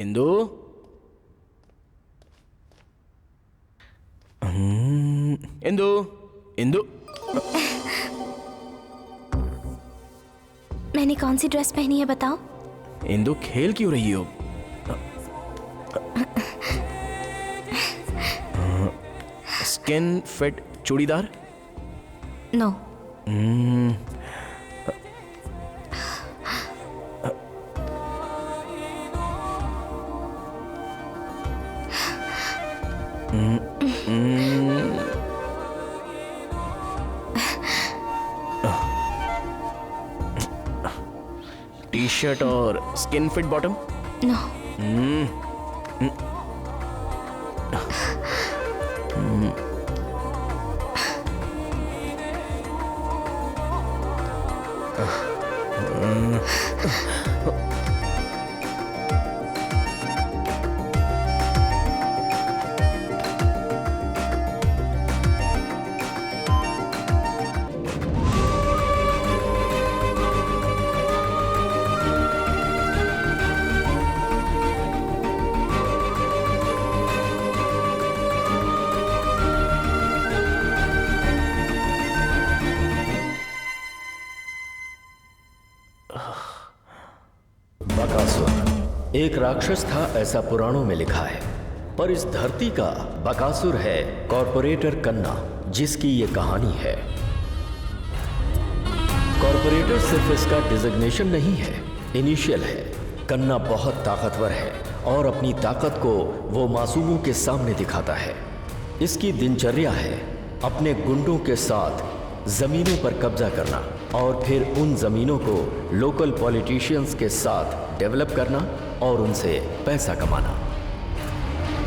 इंदु। इंदु, इंदु। मैंने कौन सी ड्रेस पहनी है बताओ? इंदु खेल क्यों रही हो? Skin fit churidar? No. T shirt और skin fit bottom? No. Bakasur एक राक्षस था, ऐसा पुराणों में लिखा है। पर इस धरती का बकासुर है कॉर्पोरेटर कन्ना, जिसकी ये कहानी है। कॉर्पोरेटर सिर्फ इसका डिजिग्नेशन नहीं है, इनिशियल है। कन्ना बहुत ताकतवर है और अपनी ताकत को वो मासूमों के सामने दिखाता है। इसकी दिनचर्या है अपने गुंडों के साथ जमीनों पर कब्जा करना और फिर उन जमीनों को लोकल पॉलिटिशियंस के साथ डेवलप करना और उनसे पैसा कमाना।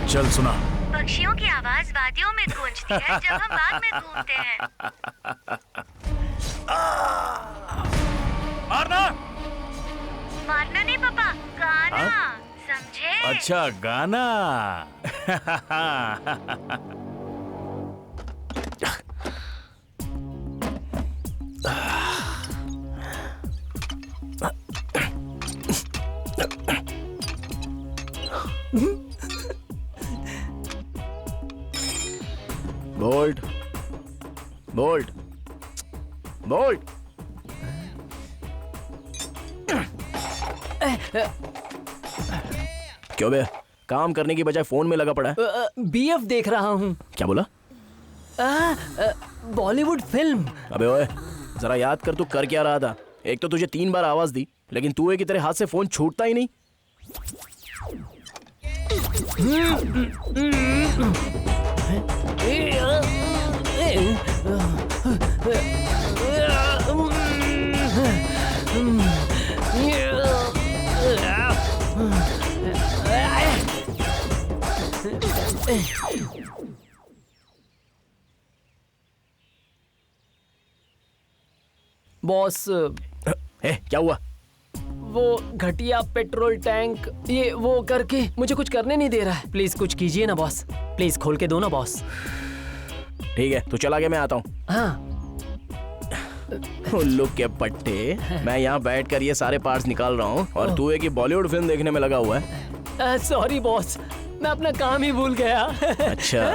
चल सुना। पक्षियों की आवाज वादियों में गूंजती है जब हम बाग में घूमते हैं। मारना? मारना नहीं पापा, गाना। समझे? अच्छा गाना। Bolt, bolt, bolt. क्यों बे, काम करने की बजाय फोन में लगा पड़ा है? बीएफ देख रहा हूँ। क्या बोला? बॉलीवुड फिल्म। अबे ओए, जरा याद कर तू कर क्या रहा था। एक तो तुझे 3 बार आवाज दी, लेकिन तू एक की तरह हाथ से फोन छूटता ही नहीं। बॉस, क्या हुआ? वो घटिया पेट्रोल टैंक ये वो करके मुझे कुछ करने नहीं दे रहा है। प्लीज कुछ कीजिए ना बॉस, प्लीज खोल के दो ना बॉस। ठीक है, तू चला गया, मैं आता हूँ। हाँ। उल्लू के पट्टे, मैं यहाँ बैठकर ये सारे पार्ट्स निकाल रहा हूँ और तू एक ही बॉलीवुड फिल्म देखने में लगा हुआ है। सॉरी बॉस, मैं अपना काम ही भूल गया। अच्छा,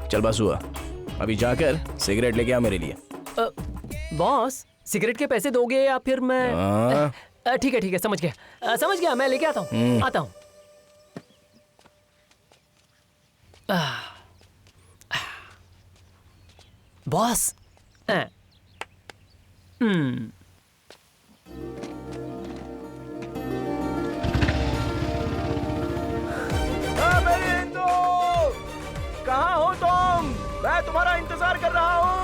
चल बस हुआ, अभी जाकर सिगरेट लेके आ मेरे लिए। बॉस, सिगरेट के पैसे दोगे या फिर मैं? ठीक है, समझ गया, मैं लेके आता हूँ, आता हूँ। बॉस, कहाँ हो तुम? मैं तुम्हारा इंतजार कर रहा हूँ।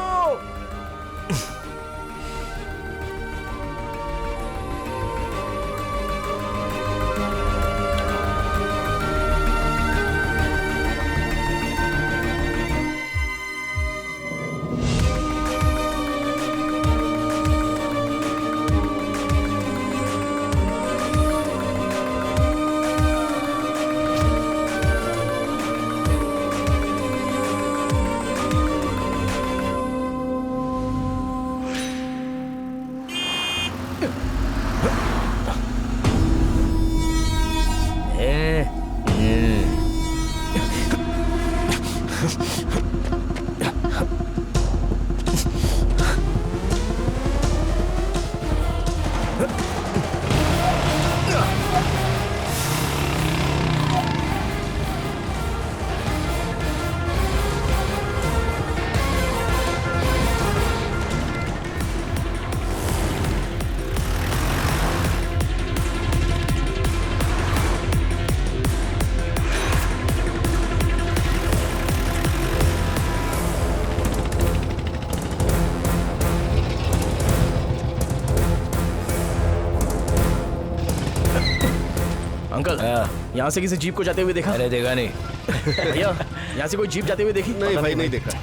अंकल, यहाँ से किसी जीप को जाते हुए देखा? मैंने देखा नहीं। भैया, यहाँ से कोई जीप जाते हुए देखी? नहीं भाई, नहीं देखा।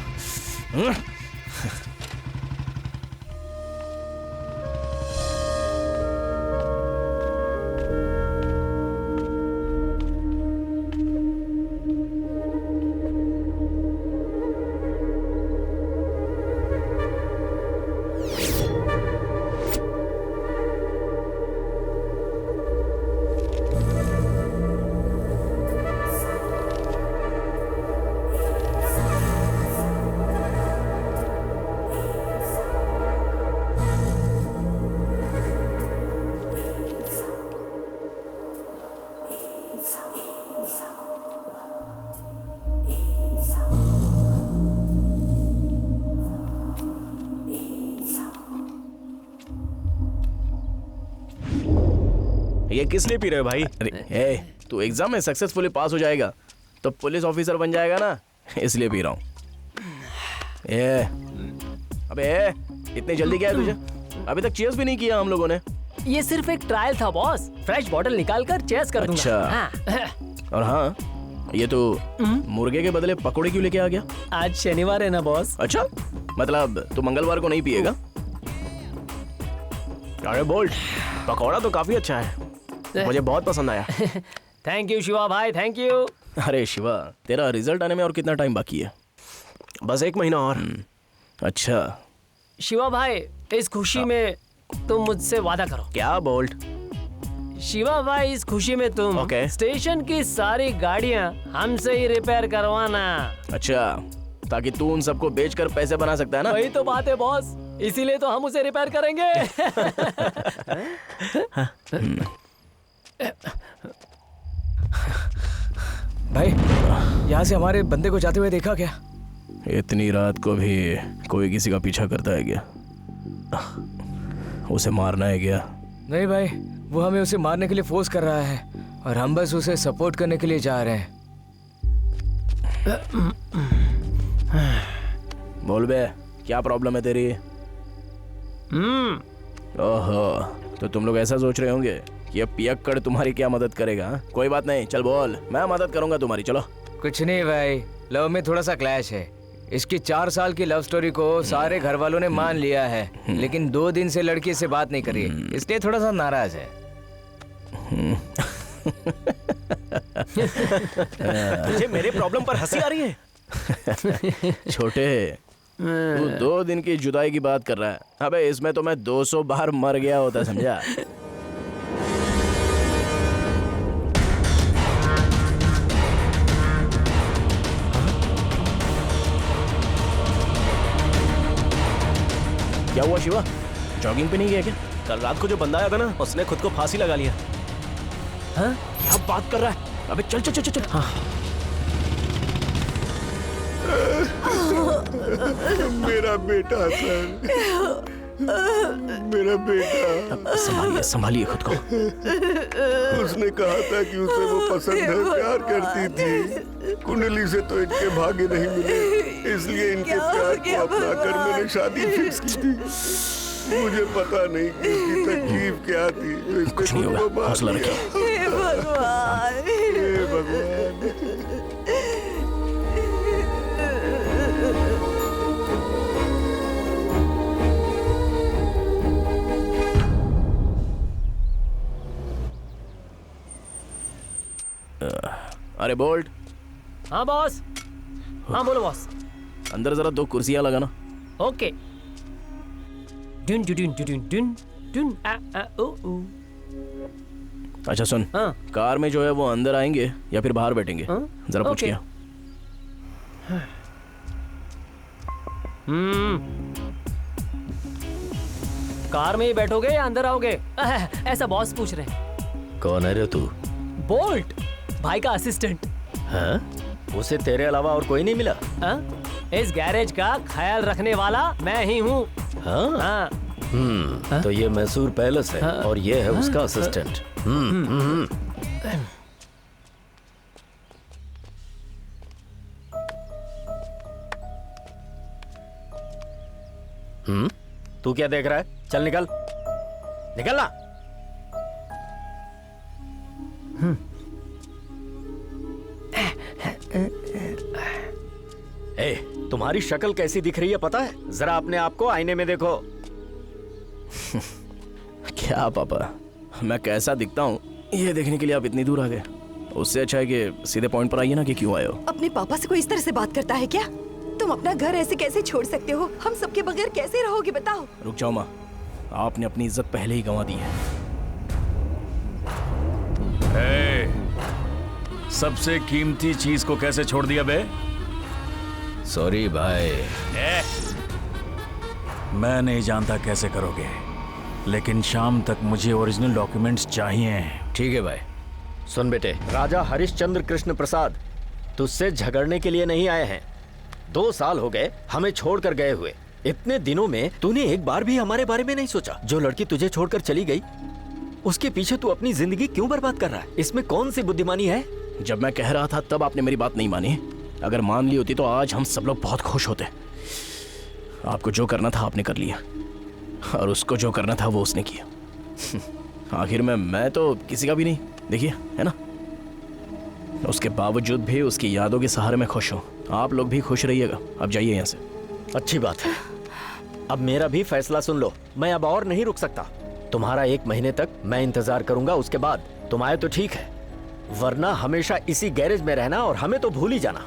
ये किस लिए पी रहे हो भाई? अरे तू एग्जाम में सक्सेसफुली पास हो जाएगा तो पुलिस ऑफिसर बन जाएगा ना, इसलिए पी रहा हूँ। अबे इतनी जल्दी क्या है तुझे? अभी तक चीयर्स भी नहीं किया हम लोगों ने। ये सिर्फ एक ट्रायल था बॉस, फ्रेश बॉटल निकाल कर चेस कर दूंगा। अच्छा। हाँ। और हाँ, ये तो मुर्गे के बदले पकौड़े क्यों लेके आ गया? आज शनिवार है ना बॉस। अच्छा, मतलब तू मंगलवार को नहीं पिएगा? अरे बोल्ट, पकौड़ा तो काफी अच्छा है, मुझे बहुत पसंद आया। थैंक यू शिवा भाई, थैंक यू। अरे शिवा, तेरा रिजल्ट आने में और कितना टाइम बाकी है? बस 1 महीना और। अच्छा शिवा भाई, इस खुशी में तुम मुझसे वादा करो। क्या बोल्ट? शिवा भाई, इस खुशी में तुम ओके। स्टेशन की सारी गाड़ियां हमसे ही रिपेयर करवाना। अच्छा, ताकि तू उन सबको बेचकर पैसे बना सकता है ना? वही तो बात है बॉस, इसीलिए तो हम उसे रिपेयर करेंगे। भाई, यहाँ से हमारे बंदे को जाते हुए देखा क्या? इतनी रात को भी कोई किसी का पीछा करता है क्या? उसे मारना है क्या? नहीं भाई, वो हमें उसे मारने के लिए फोर्स कर रहा है और हम बस उसे सपोर्ट करने के लिए जा रहे हैं। बोल बे, क्या प्रॉब्लम है तेरी? ओहो, तो तुम लोग ऐसा सोच रहे होंगे कि ये पियक्कड़ तुम्हारी क्या मदद करेगा? हाँ? कोई बात नहीं, चल बोल, मैं मदद करूंगा तुम्हारी। चलो। कुछ नहीं भाई, लव में थोड़ा सा क्लैश है। इसकी 4 साल की लव स्टोरी को सारे घर वालों ने मान लिया है, लेकिन 2 दिन से लड़की से बात नहीं करी, इसलिए थोड़ा सा नाराज है। तुझे मेरे प्रॉब्लम पर हंसी आ रही है? छोटे, तू 2 दिन की जुदाई की बात कर रहा है। अबे इसमें तो मैं 200 बार मर गया होता, समझा? क्या हुआ शिवा, जॉगिंग पे नहीं गया क्या? कल रात को जो बंदा आया था ना, उसने खुद को फांसी लगा लिया। हाँ? क्या बात कर रहा है? अबे चल चल चल चल, चल। हाँ। मेरा बेटा सर, मेरा बेटा। संभालिए संभालिए खुद को। उसने कहा था कि उसे वो पसंद है, प्यार करती थी। कुंडली से तो इनके भाग्य नहीं मिले, इसलिए इनके प्यार को अपना कर मैंने शादी फिक्स की थी। मुझे पता नहीं कि उसकी तकलीफ क्या थी, तो इसने कुछ नहीं खुद को होगा, मार हौसला लिया। रखिए। हे भगवान, हे भगवान। अरे बोल्ट। हाँ बॉस। हाँ बोलो बॉस। अंदर जरा 2 कुर्सियां लगाना। ओके। डुन डुन डुन डुन डुन डुन आ आ ओ ओ। अच्छा सुन, हाँ। कार में जो है वो अंदर आएंगे या फिर बाहर बैठेंगे? हाँ? जरा पूछ ओके। क्या। कार में ही बैठोगे या अंदर आओगे? ऐसा बॉस पूछ रहे हैं। कौन है रे तू? बोल्ट, भाई का असिस्टेंट। हाँ? उसे तेरे अलावा और कोई नहीं मिला? हाँ? इस गैरेज का ख्याल रखने वाला मैं ही हूँ। हाँ? हाँ। तो ये मैसूर पैलेस है और ये है उसका असिस्टेंट। तू क्या देख रहा है? चल निकल, निकल ना। ए, तुम्हारी शक्ल कैसी दिख रही है पता है? जरा अपने आप को आईने में देखो। क्या पापा, मैं कैसा दिखता हूँ ये देखने के लिए आप इतनी दूर आ गए? उससे अच्छा है कि सीधे पॉइंट पर आइए ना कि क्यों आए हो। अपने पापा से कोई इस तरह से बात करता है क्या? तुम अपना घर ऐसे कैसे छोड़ सकते हो? हम सबके बगैर कैसे रहोगे बताओ? रुक जाओ माँ, आपने अपनी इज्जत पहले ही गंवा दी है। सबसे कीमती चीज को कैसे छोड़ दिया बे? सॉरी भाई। मैं नहीं जानता कैसे करोगे, लेकिन शाम तक मुझे ओरिजिनल डॉक्यूमेंट्स चाहिए। ठीक है भाई। सुन बेटे, राजा हरिश्चंद्र कृष्ण प्रसाद तुझसे झगड़ने के लिए नहीं आए हैं। 2 साल हो गए हमें छोड़कर गए हुए। इतने दिनों में तूने एक बार भी हमारे बारे में नहीं सोचा। जो लड़की तुझे छोड़कर चली गई उसके पीछे तू अपनी जिंदगी क्यों बर्बाद कर रहा है? इसमें कौन सी बुद्धिमानी है? जब मैं कह रहा था तब आपने मेरी बात नहीं मानी। अगर मान ली होती तो आज हम सब लोग बहुत खुश होते। आपको जो करना था आपने कर लिया, और उसको जो करना था वो उसने किया। आखिर में मैं तो किसी का भी नहीं, देखिए, है ना? उसके बावजूद भी उसकी यादों के सहारे में खुश हूँ। आप लोग भी खुश रहिएगा। अब जाइए यहाँ से। अच्छी बात है। अब मेरा भी फैसला सुन लो। मैं अब और नहीं रुक सकता। तुम्हारा 1 महीने तक मैं इंतजार करूंगा, उसके बाद तुम आए तो ठीक है, वरना हमेशा इसी गैरेज में रहना और हमें तो भूल ही जाना।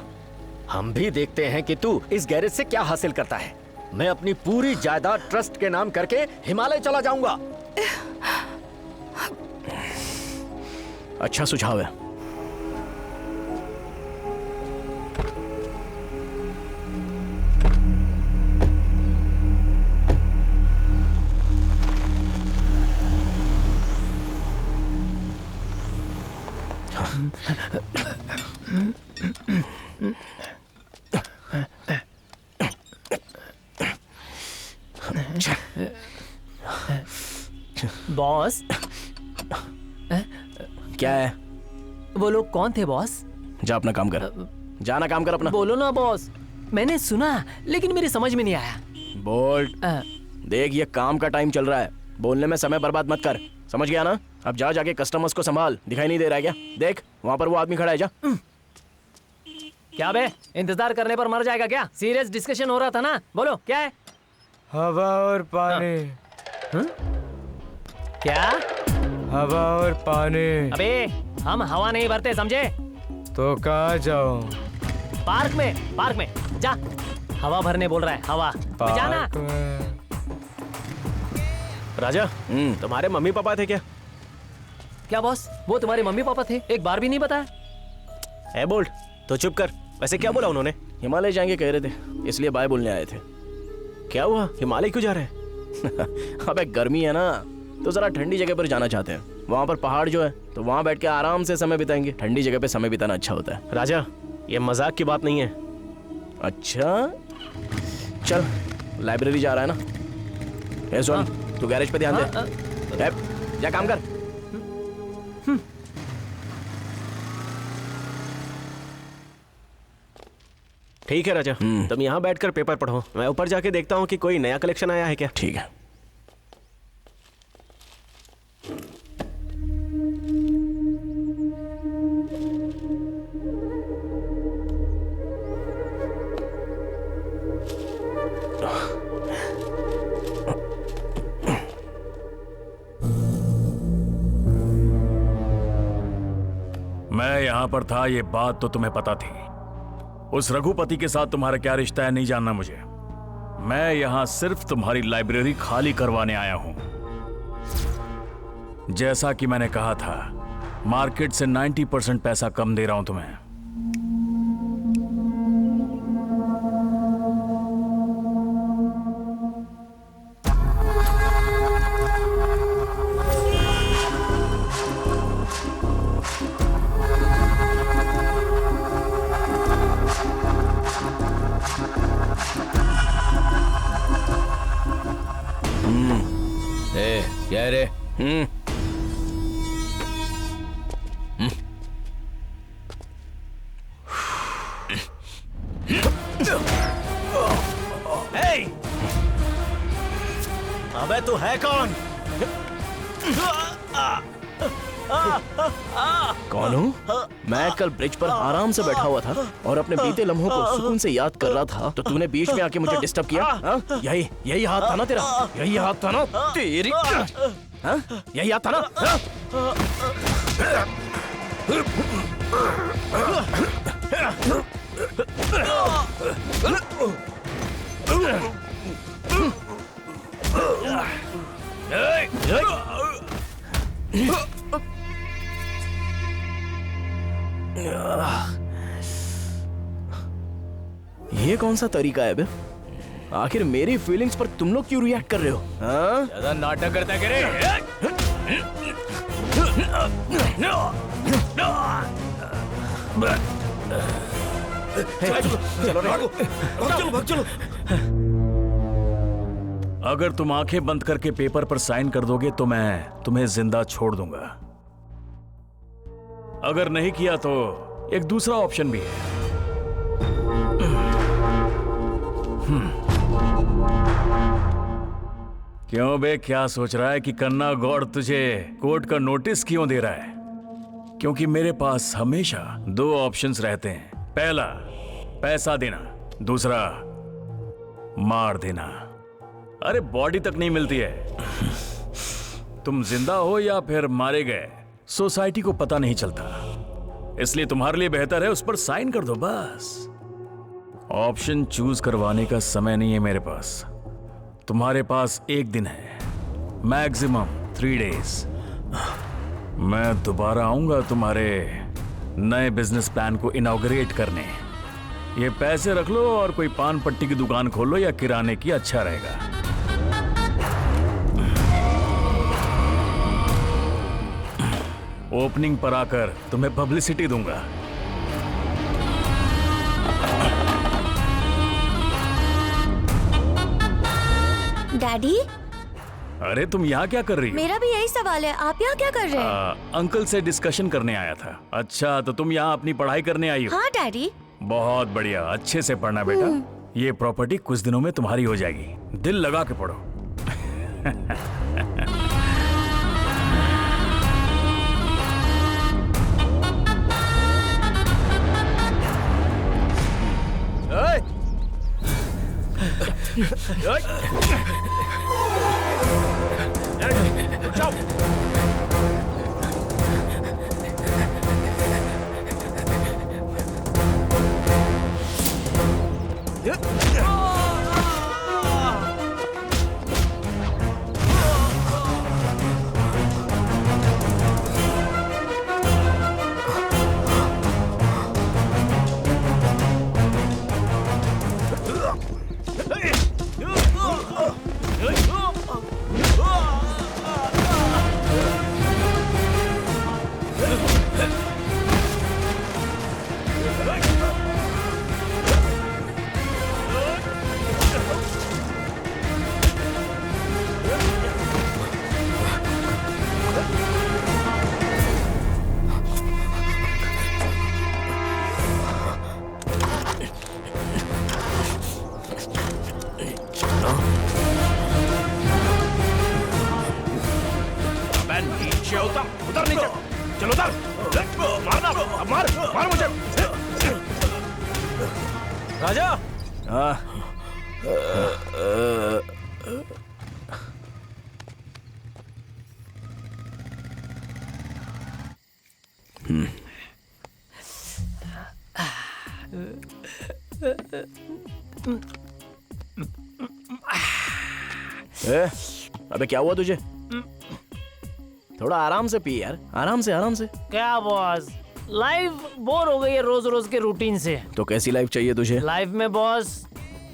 हम भी देखते हैं कि तू इस गैरेज से क्या हासिल करता है। मैं अपनी पूरी जायदाद ट्रस्ट के नाम करके हिमालय चला जाऊंगा। अच्छा सुझाव है। बॉस, क्या है? वो लोग कौन थे बॉस? जा अपना काम कर, जाना काम कर अपना। बोलो ना बॉस। मैंने सुना लेकिन मेरी समझ में नहीं आया। बोल्ट, देख ये काम का टाइम चल रहा है, बोलने में समय बर्बाद मत कर, समझ गया ना? अब जा जाके कस्टमर्स को संभाल। दिखाई नहीं दे रहा है क्या? देख वहां पर वो आदमी खड़ा है, जा। क्या बे, इंतजार करने पर मर जाएगा क्या? सीरियस डिस्कशन हो रहा था ना, बोलो क्या है? हवा और पानी। क्या? हवा और पानी। अबे हम हवा नहीं भरते, समझे? तो कहाँ जाऊँ? पार्क में जा। हवा भरने बोल रहा है, हवा जाना। राजा, तुम्हारे मम्मी पापा थे क्या? क्या बॉस, वो तुम्हारे मम्मी पापा थे? एक बार भी नहीं बताया। है बोल्ट, तो चुप कर। वैसे क्या बोला उन्होंने? हिमालय जाएंगे कह रहे थे, इसलिए बाय बोलने आए थे। क्या हुआ, हिमालय क्यों जा रहे हैं? अबे गर्मी है ना, तो जरा ठंडी जगह पर जाना चाहते हैं। वहाँ पर पहाड़ जो है, तो वहाँ बैठ के आराम से समय बिताएंगे। ठंडी जगह पे समय बिताना अच्छा होता है। राजा, ये मजाक की बात नहीं है। अच्छा चल, लाइब्रेरी जा रहा है ना? सुन, तू गैरेज पे ध्यान दे। जा काम कर। ठीक है राजा, तुम यहाँ बैठकर पेपर पढ़ो, मैं ऊपर जाके देखता हूँ कि कोई नया कलेक्शन आया है क्या। ठीक है। मैं यहाँ पर था, ये बात तो तुम्हें पता थी। उस रघुपति के साथ तुम्हारा क्या रिश्ता है नहीं जानना मुझे। मैं यहाँ सिर्फ तुम्हारी लाइब्रेरी खाली करवाने आया हूँ। जैसा कि मैंने कहा था, मार्केट से 90% पैसा कम दे रहा हूँ तुम्हें। क्या रे? अबे तू है कौन? कौन हूँ? मैं कल ब्रिज पर आराम से बैठा हुआ था और अपने बीते लम्हों को सुकून से याद कर रहा था, तो तूने बीच में आके मुझे डिस्टर्ब किया। हाँ? यही हाथ था ना तेरा? यही हाथ था ना तेरी? हाँ? यही हाथ था ना? हाँ? ये कौन सा तरीका है बे? आखिर मेरी फीलिंग्स पर तुम लोग क्यों रिएक्ट कर रहे हो? हाँ? ज्यादा नाटक करता करे। चलो भाग चलो। अगर तुम आंखें बंद करके पेपर पर साइन कर दोगे तो मैं तुम्हें जिंदा छोड़ दूंगा। अगर नहीं किया तो एक दूसरा ऑप्शन भी है। क्यों बे, क्या सोच रहा है कि कन्ना गौड़ तुझे कोर्ट का नोटिस क्यों दे रहा है? क्योंकि मेरे पास हमेशा दो ऑप्शंस रहते हैं। पहला, पैसा देना, दूसरा मार देना। अरे बॉडी तक नहीं मिलती है, तुम जिंदा हो या फिर मारे गए सोसाइटी को पता नहीं चलता। इसलिए तुम्हारे लिए बेहतर है उस पर साइन कर दो बस। ऑप्शन चूज करवाने का समय नहीं है मेरे पास। तुम्हारे पास एक दिन है, मैक्सिमम 3 डेज। मैं दोबारा आऊंगा तुम्हारे नए बिजनेस प्लान को इनॉग्रेट करने। ये पैसे रख लो और कोई पान पट्टी की दुकान खोल लो या किराने की, अच्छा रहेगा। ओपनिंग पर आकर तुम्हें पब्लिसिटी दूंगा। डैडी, अरे तुम यहाँ क्या कर रही हो? मेरा भी यही सवाल है, आप यहाँ क्या कर रहे हैं? अंकल से डिस्कशन करने आया था। अच्छा, तो तुम यहाँ अपनी पढ़ाई करने आई हो? हाँ डैडी। बहुत बढ़िया, अच्छे से पढ़ना बेटा। ये प्रॉपर्टी कुछ दिनों में तुम्हारी हो जाएगी, दिल लगा के पढ़ो। उधर नीचे, चलो उधर, मारना, अब मार मुझे। राजा, अबे क्या हुआ तुझे? थोड़ा आराम से पी यार, आराम से। क्या बॉस, लाइफ बोर हो गई है रोज रोज के रूटीन से। तो कैसी लाइफ चाहिए तुझे? लाइफ में बॉस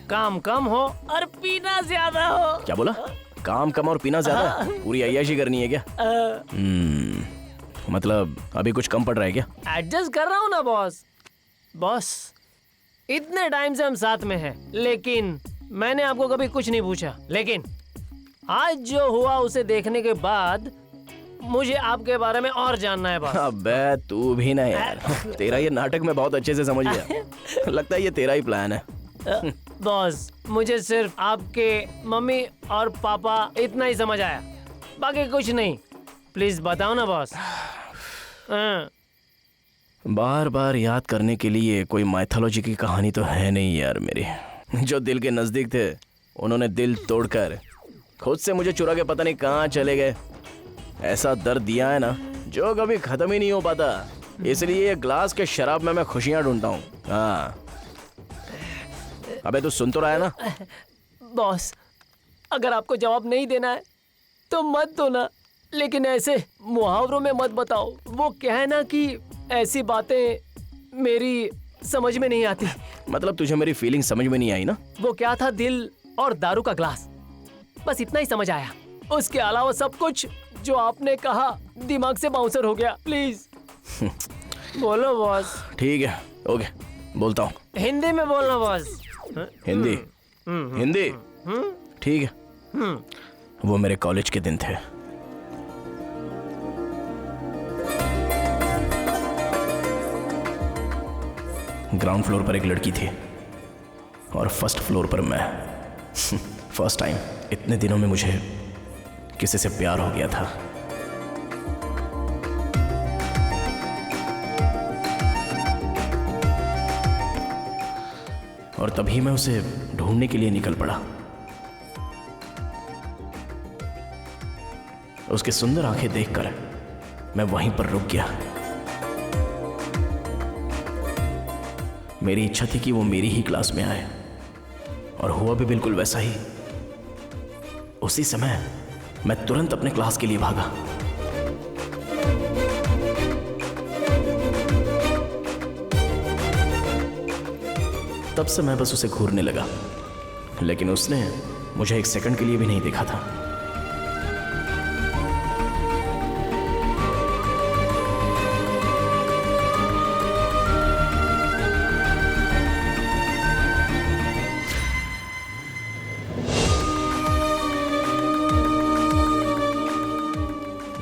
काम कम हो और पीना ज्यादा हो। क्या बोला? काम कम और पीना ज्यादा? पूरी अय्याशी करनी है क्या? मतलब अभी कुछ कम पड़ रहा है क्या? एडजस्ट कर रहा हूँ ना बॉस। बॉस, इतने टाइम से हम साथ में हैं, लेकिन मैंने आपको कभी कुछ नहीं पूछा। लेकिन आज जो हुआ उसे देखने के बाद मुझे आपके बारे में और जानना है बॉस। अबे तू भी ना यार, तेरा ये नाटक मैं बहुत अच्छे से समझ गया। लगता है ये तेरा ही प्लान है। बॉस, मुझे सिर्फ आपके मम्मी और पापा इतना ही समझ आया, बाकी कुछ नहीं। प्लीज बताओ ना बॉस। हाँ। बार बार याद करने के लिए कोई माइथोलॉजी की कहानी तो है नहीं यार मेरी। जो दिल के नज़दीक थे उन्होंने दिल तोड़कर खुद से मुझे चुरा के पता नहीं कहाँ चले गए। ऐसा दर्द दिया है ना जो कभी ख़त्म ही नहीं हो पाता। इसलिए ये ग्लास के शराब में मैं खुशियाँ ढूंढता हूँ। हाँ अबे तू सुन तो रहा है ना? बॉस, अगर आपको जवाब नहीं देना है तो मत दो ना, लेकिन ऐसे मुहावरों में मत बताओ। वो क्या है ना कि ऐसी बातें मेरी समझ में नहीं आती। मतलब तुझे मेरी फीलिंग समझ में नहीं आई ना? वो क्या था, दिल और दारू का ग्लास, बस इतना ही समझ आया। उसके अलावा सब कुछ जो आपने कहा दिमाग से बाउंसर हो गया। प्लीज बोलो बॉस। ठीक है ओके बोलता हूँ। हिंदी में बोलना बॉस। हिंदी? हिंदी ठीक है। वो मेरे कॉलेज के दिन थे। ग्राउंड फ्लोर पर एक लड़की थी और फर्स्ट फ्लोर पर मैं। फर्स्ट टाइम इतने दिनों में मुझे किसी से प्यार हो गया था। और तभी मैं उसे ढूंढने के लिए निकल पड़ा। उसकी सुंदर आंखें देखकर मैं वहीं पर रुक गया। मेरी इच्छा थी कि वो मेरी ही क्लास में आए और हुआ भी बिल्कुल वैसा ही। उसी समय मैं तुरंत अपने क्लास के लिए भागा। तब से मैं बस उसे घूरने लगा, लेकिन उसने मुझे एक सेकंड के लिए भी नहीं देखा था।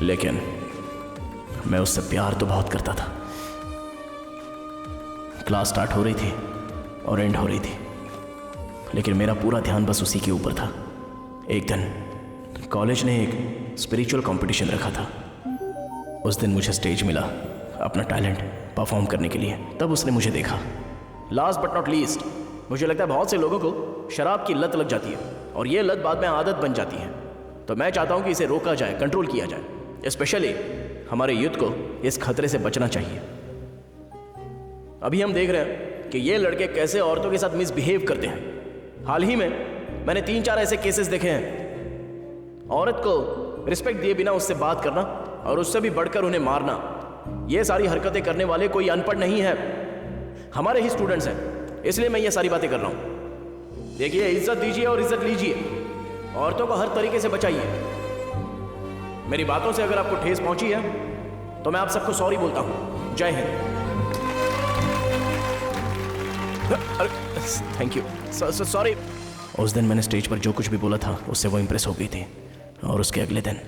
लेकिन मैं उससे प्यार तो बहुत करता था। क्लास स्टार्ट हो रही थी और एंड हो रही थी, लेकिन मेरा पूरा ध्यान बस उसी के ऊपर था। एक दिन कॉलेज ने एक स्पिरिचुअल कंपटीशन रखा था। उस दिन मुझे स्टेज मिला अपना टैलेंट परफॉर्म करने के लिए। तब उसने मुझे देखा। लास्ट बट नॉट लीस्ट, मुझे लगता है बहुत से लोगों को शराब की लत लग जाती है और ये लत बाद में आदत बन जाती है। तो मैं चाहता हूँ कि इसे रोका जाए, कंट्रोल किया जाए। स्पेशली हमारे यूथ को इस खतरे से बचना चाहिए। अभी हम देख रहे हैं कि ये लड़के कैसे औरतों के साथ मिसबिहेव करते हैं। हाल ही में मैंने 3-4 ऐसे केसेस देखे हैं। औरत को रिस्पेक्ट दिए बिना उससे बात करना और उससे भी बढ़कर उन्हें मारना। ये सारी हरकतें करने वाले कोई अनपढ़ नहीं है, हमारे ही स्टूडेंट्स हैं। इसलिए मैं ये सारी बातें कर रहा हूँ। देखिए, इज्जत दीजिए और इज्जत लीजिए। औरतों को हर तरीके से बचाइए। मेरी बातों से अगर आपको ठेस पहुंची है तो मैं आप सबको सॉरी बोलता हूं। जय हिंद। Thank you, sorry. उस दिन मैंने स्टेज पर जो कुछ भी बोला था उससे वो इम्प्रेस हो गई थी। और उसके अगले दिन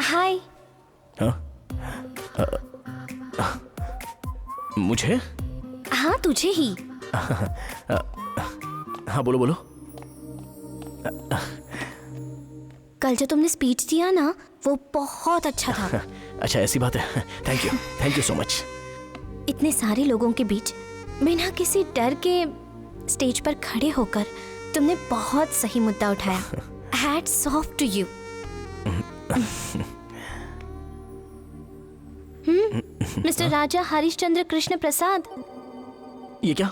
हाय। मुझे? हाँ तुझे ही। हाँ बोलो बोलो। कल जो तुमने स्पीच दिया ना वो बहुत अच्छा था। अच्छा ऐसी बात है। Thank you so much. इतने सारे लोगों के बीच बिना किसी डर के स्टेज पर खड़े होकर तुमने बहुत सही मुद्दा उठाया। Hats off to you. Mister Raja Harishchandra Krishna Prasad. ये क्या,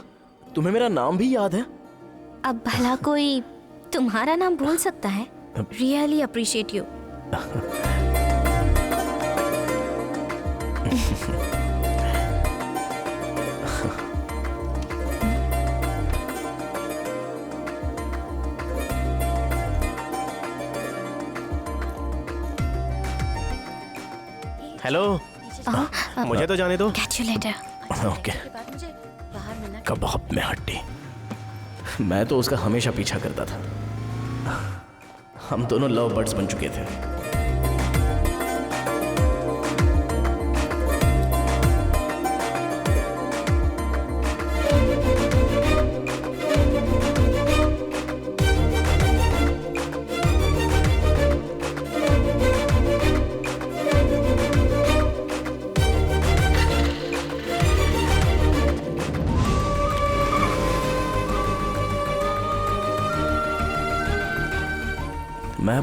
तुम्हें मेरा नाम भी याद है? अब भला कोई तुम्हारा नाम भूल सकता है? Really appreciate you. हेलो, मुझे तो जाने दो। Catch you later. ओके। कबाब में हड्डी। मैं तो उसका हमेशा पीछा करता था। हम दोनों लव बर्ड्स बन चुके थे।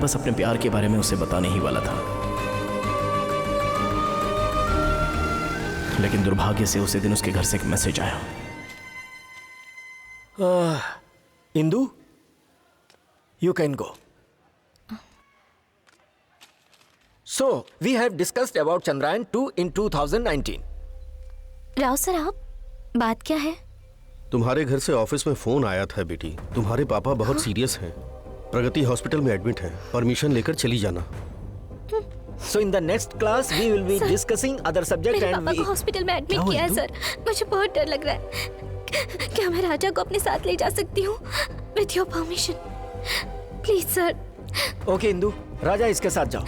बस अपने प्यार के बारे में उसे बताने ही वाला था, लेकिन दुर्भाग्य से उसी दिन उसके घर से एक मैसेज आया। Indu, you can go. So, we have discussed about Chandrayaan 2 in 2019. Rao sir, आप बात क्या है? तुम्हारे घर से ऑफिस में फोन आया था बेटी। तुम्हारे पापा बहुत सीरियस हैं, प्रगति हॉस्पिटल में एडमिट हैं। परमिशन लेकर चली जाना। So in the next class we will be discussing other subject मेरे and पापा को we. हॉस्पिटल में एडमिट किया है सर। मुझे बहुत डर लग रहा है। क्या मैं राजा को अपने साथ ले जा सकती हूँ? With your permission, please sir. Okay Indu, Raja इसके साथ जाओ।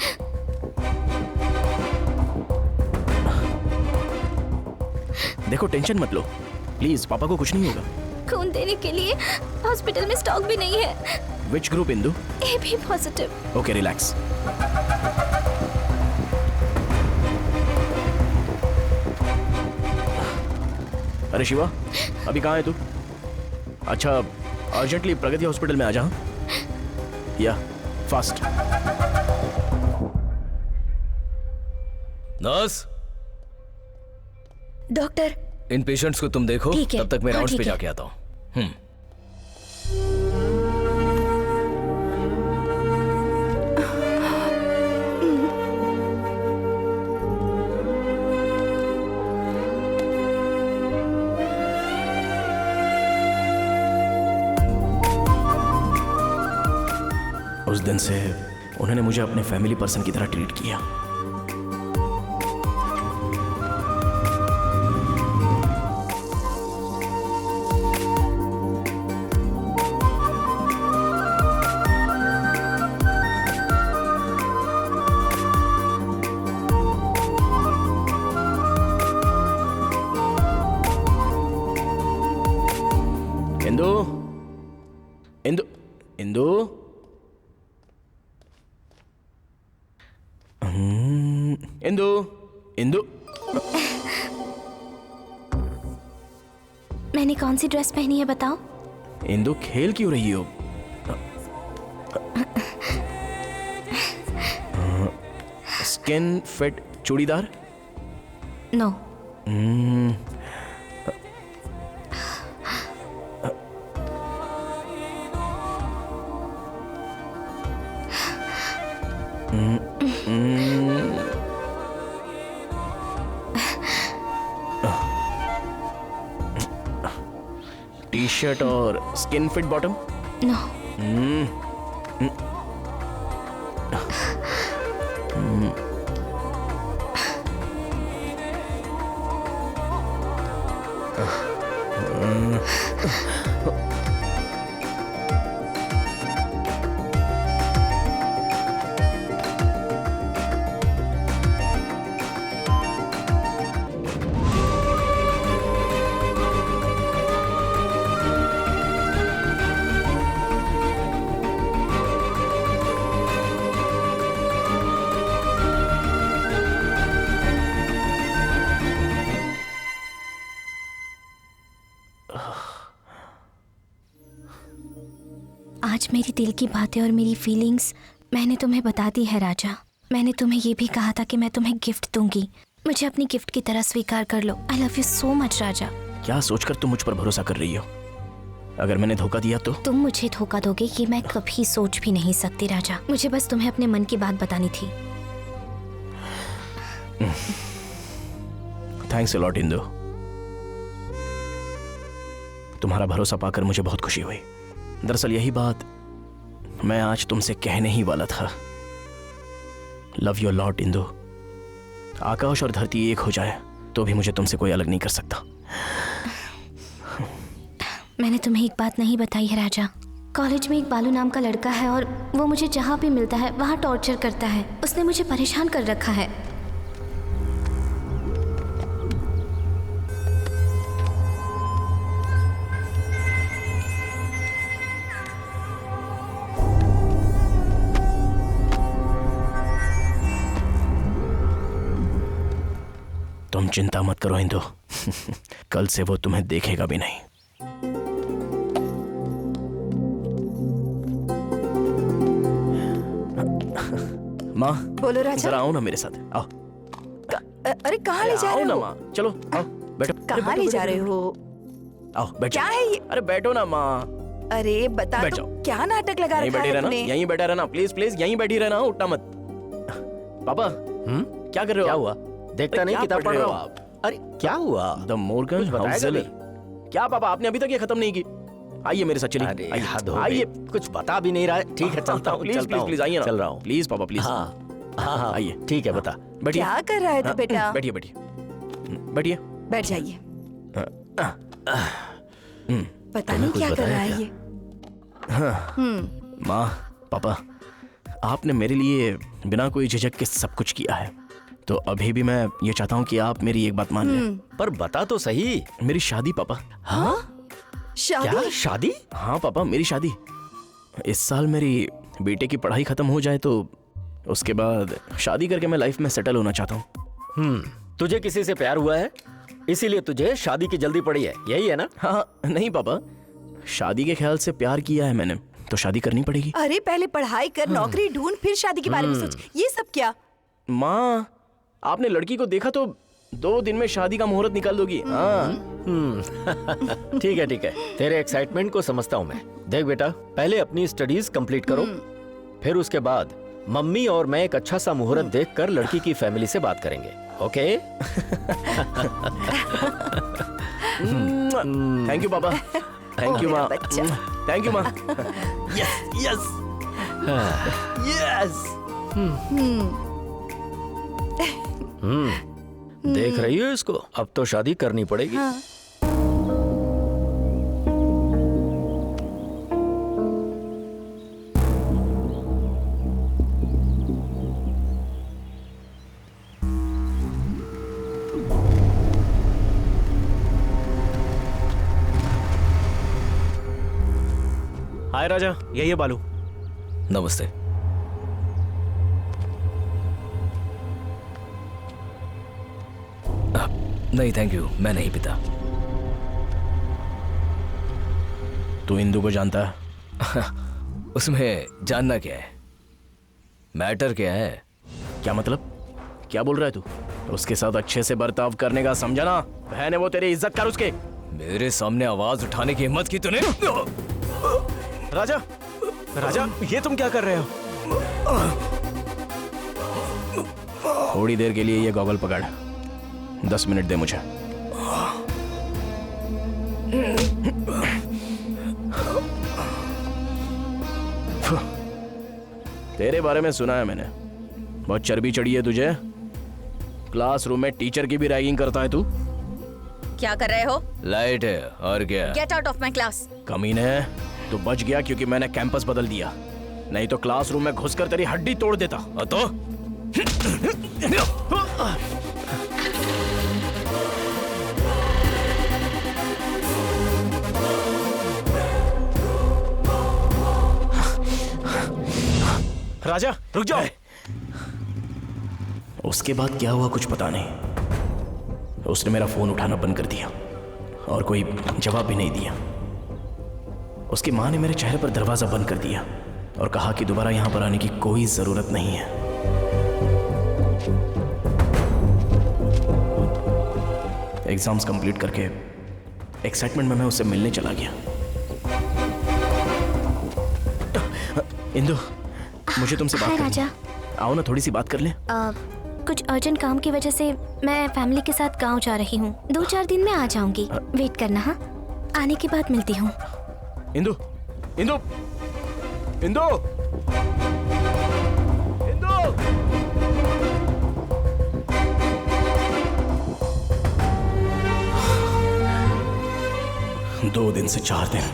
देखो, टेंशन मत लो प्लीज, पापा को कुछ नहीं होगा। खून देने के लिए हॉस्पिटल में स्टॉक भी नहीं है। Which group Indu? AB positive. Okay, relax. अरे शिवा, अभी कहाँ है तू? अच्छा, अर्जेंटली प्रगति हॉस्पिटल में आ जा। या फास्ट। नर्स, डॉक्टर, इन पेशेंट्स को तुम देखो, ठीक है। तब तक मैं हाँ, राउंड्स पे ठीक है। जाके आता हूँ। उस दिन से उन्होंने मुझे अपने फैमिली पर्सन की तरह ट्रीट किया। इंदु, इंदु, इंदु, इंदु, इंदु। मैंने कौन सी ड्रेस पहनी है बताओ? इंदु, खेल क्यों रही हो? Skin fit churidar? No. T shirt और स्किन फिट बॉटम? नो। आज मेरी दिल की बातें और मेरी फीलिंग्स मैंने तुम्हें बता दी है राजा। मैंने तुम्हें ये भी कहा था कि मैं तुम्हें गिफ्ट दूंगी। मुझे अपनी गिफ्ट की तरह स्वीकार कर लो। I love you so much Raja. क्या सोचकर तुम मुझ पर भरोसा कर रही हो? अगर मैंने धोखा दिया तो? तुम मुझे धोखा दोगे ये मैं कभी सोच भी नहीं सकती राजा। मुझे बस तुम्हें अपने मन की बात बतानी थी। Thanks a lot Indu. तुम्हारा भरोसा पाकर मुझे बहुत खुशी हुई। दरअसल यही बात मैं आज तुमसे कहने ही वाला था। Love you lot Indu. आकाश और धरती एक हो जाए तो भी मुझे तुमसे कोई अलग नहीं कर सकता। मैंने तुम्हें एक बात नहीं बताई है राजा। कॉलेज में एक बालू नाम का लड़का है और वो मुझे जहाँ भी मिलता है वहाँ टॉर्चर करता है। उसने मुझे परेशान कर रखा है। तुम चिंता मत करो इंदु। कल से वो तुम्हें देखेगा भी नहीं। माँ बोलो राजा। जरा आओ ना मेरे साथ, आओ। अरे कहाँ ले जा आओ रहे ना हो? माँ, चलो आओ बैठो। कहाँ ले जा रहे हो? आओ बैठो। क्या है ये? अरे बैठो ना माँ। अरे बता बैठ तो, जाओ। क्या नाटक लगा यहीं रखा बैठी है रहना, तुमने? यहीं बैठा रहना, प्लीज प्लीज यहीं बैठी रहना, उठना मत। पापा क्या कर रहे हो? क्या आप? हुआ? देखता अरे नहीं क्या किताब पढ़ पढ़ रहे रहा हो हूँ। आप? अरे क्या हुआ? द मोर्गन कुछ बताएगा हाउसेली। नहीं? क्या पापा, आपने अभी तक ये खत्म नहीं की? आइए मेरे साथ चलिए। अरे आइए, हद हो आइए। गई। कुछ बता भी नहीं रहा है। ठीक है चलता हूँ, प्लीज चलता प्लीज हूँ। प्लीज आइए ना। चल रहा हूँ। प्लीज पापा प्लीज। हाँ हाँ आइए। ठीक है बता। बैठिए। क्या कर रहा है तू बेटा? बैठिए बैठिए बैठिए। बैठ जाइए। पता तूने नहीं कुछ क्या कर बताया रहा है क्या? ये। माँ पापा, आपने मेरे लिए बिना कोई झिझक के सब कुछ किया है, तो अभी भी मैं ये चाहता हूँ कि आप मेरी एक बात मान लें। पर बता तो सही। मेरी शादी पापा। हाँ? क्या शादी? शादी? हाँ पापा, मेरी शादी। इस साल मेरी बेटे की पढ़ाई खत्म हो जाए तो उसके बाद शादी करके मैं लाइफ में सेटल होना चाहता हूँ। तुझे किसी से प्यार हुआ है, इसीलिए तुझे शादी की जल्दी पड़ी है, यही है ना? हाँ नहीं पापा, शादी के ख्याल से प्यार किया है मैंने, तो शादी करनी पड़ेगी। अरे पहले पढ़ाई कर, नौकरी ढूंढ, फिर शादी के बारे में सोच। ये सब क्या? माँ, आपने लड़की को देखा तो 2 दिन में शादी का मुहूर्त निकाल दोगी। हाँ ठीक है ठीक है, तेरे एक्साइटमेंट को समझता हूँ मैं। देख बेटा, पहले अपनी स्टडीज कंप्लीट करो, फिर उसके बाद मम्मी और मैं एक अच्छा सा मुहूर्त देखकर लड़की की फैमिली से बात करेंगे, ओके? थैंक यू पापा। थैंक यू माँ। बच्चा। थैंक यू माँ। Yes yes yes. देख रही हो इसको? अब तो शादी करनी पड़ेगी। हाँ। हाय राजा, यही है बालू। नमस्ते। नहीं थैंक यू, मैं नहीं पीता। तू इंदू को जानता है? उसमें जानना क्या है? मैटर क्या है? क्या मतलब? क्या बोल रहा है तू? उसके साथ अच्छे से बर्ताव करने का समझा ना? बहन है वो, तेरी इज्जत कर उसके। मेरे सामने आवाज उठाने की हिम्मत की तूने? राजा, राजा ये तुम क्या कर रहे हो? थोड़ी देर के लिए ये गॉगल पकड़, 10 मिनट दे मुझे। तेरे बारे में सुना है मैंने, बहुत चर्बी चढ़ी है तुझे। क्लासरूम में टीचर की भी रैगिंग करता है तू। क्या कर रहे हो? लाइट है और क्या? Get out of my class. कमीने, तू बच गया क्योंकि मैंने कैंपस बदल दिया, नहीं तो क्लासरूम में घुसकर तेरी हड्डी तोड़ देता। तो राजा रुक जाओ। उसके बाद क्या हुआ कुछ पता नहीं। उसने मेरा फोन उठाना बंद कर दिया और कोई जवाब भी नहीं दिया। उसकी माँ ने मेरे चेहरे पर दरवाजा बंद कर दिया और कहा कि दोबारा यहां पर आने की कोई जरूरत नहीं है। एग्जाम्स कंप्लीट करके एक्साइटमेंट में मैं उससे मिलने चला गया। इंदु, मुझे तुमसे बात हाय करनी राजा। है। आओ ना, थोड़ी सी बात कर ले। कुछ अर्जेंट काम की वजह से मैं फैमिली के साथ गांव जा रही हूँ। 2-4 दिन में आ जाऊंगी, वेट करना। हाँ, आने के बाद मिलती हूँ। इंदु, इंदु, इंदु, इंदु। 2 दिन से 4 दिन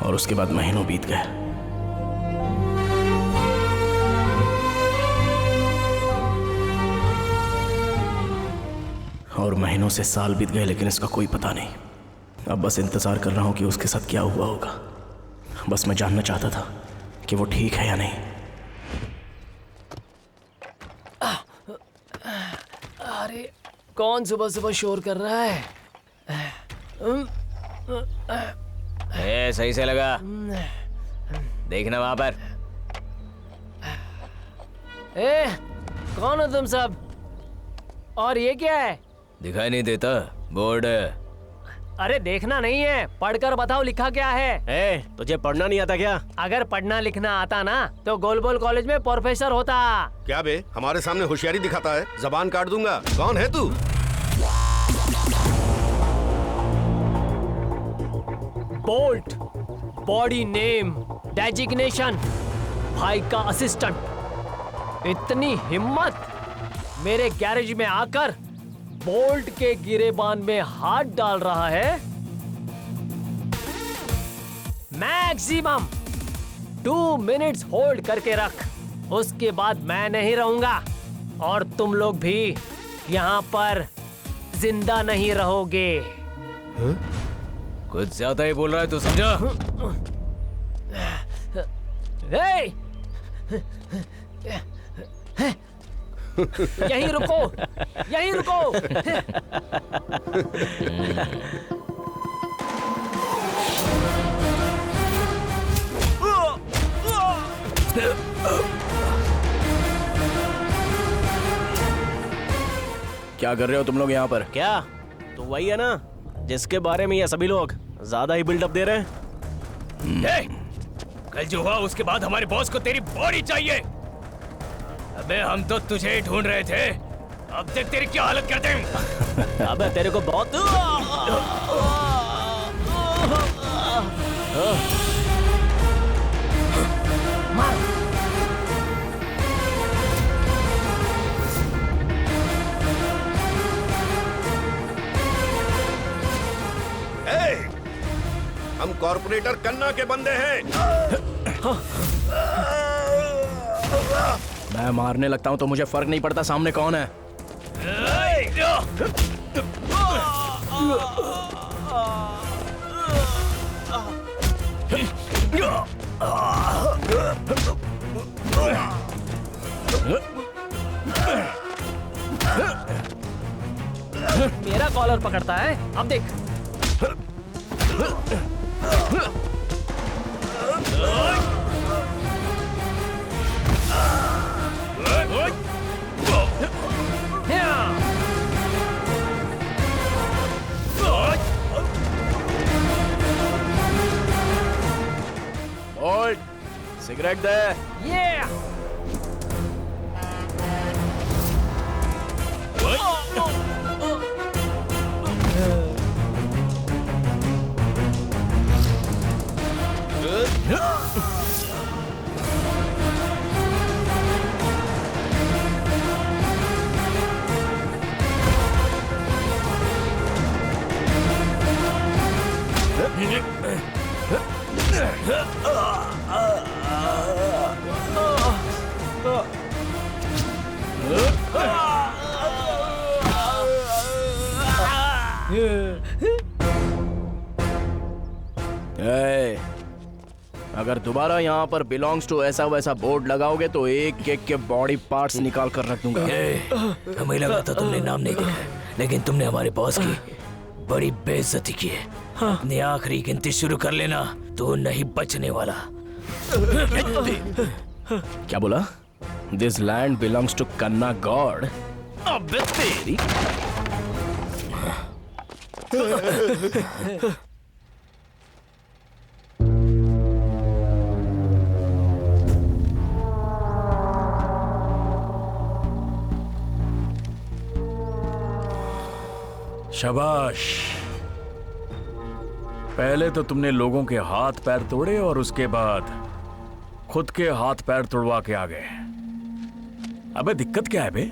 और उसके बाद महीनों बीत गए। और महीनों से साल बीत गए, लेकिन इसका कोई पता नहीं। अब बस इंतजार कर रहा हूं कि उसके साथ क्या हुआ होगा। बस मैं जानना चाहता था कि वो ठीक है या नहीं। अरे कौन सुबह सुबह शोर कर रहा है? सही से लगा, देखना वहां पर। ए, कौन हो तुम सब? और ये क्या है? दिखाई नहीं देता? बोर्ड है। अरे देखना नहीं है, पढ़कर बताओ लिखा क्या है। ए, तुझे पढ़ना नहीं आता क्या? अगर पढ़ना लिखना आता ना तो गोलबोल कॉलेज में प्रोफेसर होता। क्या बे, हमारे सामने होशियारी दिखाता है? जबान काट दूंगा। कौन है तू? बोल्ट, बॉडी नेम, डेजिग्नेशन, भाई का असिस्टेंट। इतनी हिम्मत मेरे गैरेज में आकर बोल्ट के गिरेबान में हाथ डाल रहा है। मैक्सिमम 2 मिनट्स होल्ड करके रख, उसके बाद मैं नहीं रहूंगा और तुम लोग भी यहाँ पर जिंदा नहीं रहोगे। कुछ ज्यादा ही बोल रहा है, तो समझा? यहीं रुको, यहीं रुको। क्या कर रहे हो तुम लोग यहाँ पर? क्या तो वही है ना जिसके बारे में ये सभी लोग ज्यादा ही बिल्डअप दे रहे हैं। कल जो हुआ उसके बाद हमारे बॉस को तेरी बॉडी चाहिए। अबे हम तो तुझे ही ढूंढ रहे थे, अब देख तेरी क्या हालत करते हैं। अबे तेरे को बहुत हम कॉर्पोरेटर कन्ना के बंदे हैं। मैं मारने लगता हूँ तो मुझे फर्क नहीं पड़ता सामने कौन है। मेरा कॉलर पकड़ता है, अब देख। ओल्ड सिगरेट दे। अगर दोबारा यहाँ पर बिलोंग्स टू ऐसा वैसा बोर्ड लगाओगे तो एक एक के बॉडी पार्ट्स निकाल कर रख दूंगा। हमें लगा था तुमने नाम नहीं लिखा है, लेकिन तुमने हमारे बॉस की बड़ी बेइज्जती की है। अपनी आखिरी गिनती शुरू कर लेना, तो नहीं बचने वाला। क्या बोला? दिस लैंड बिलोंग्स टू कन्ना गॉड। अबे तेरी। शाबाश। पहले तो तुमने लोगों के हाथ पैर तोड़े और उसके बाद खुद के हाथ पैर तोड़वा के आ गए। अबे दिक्कत क्या है बे?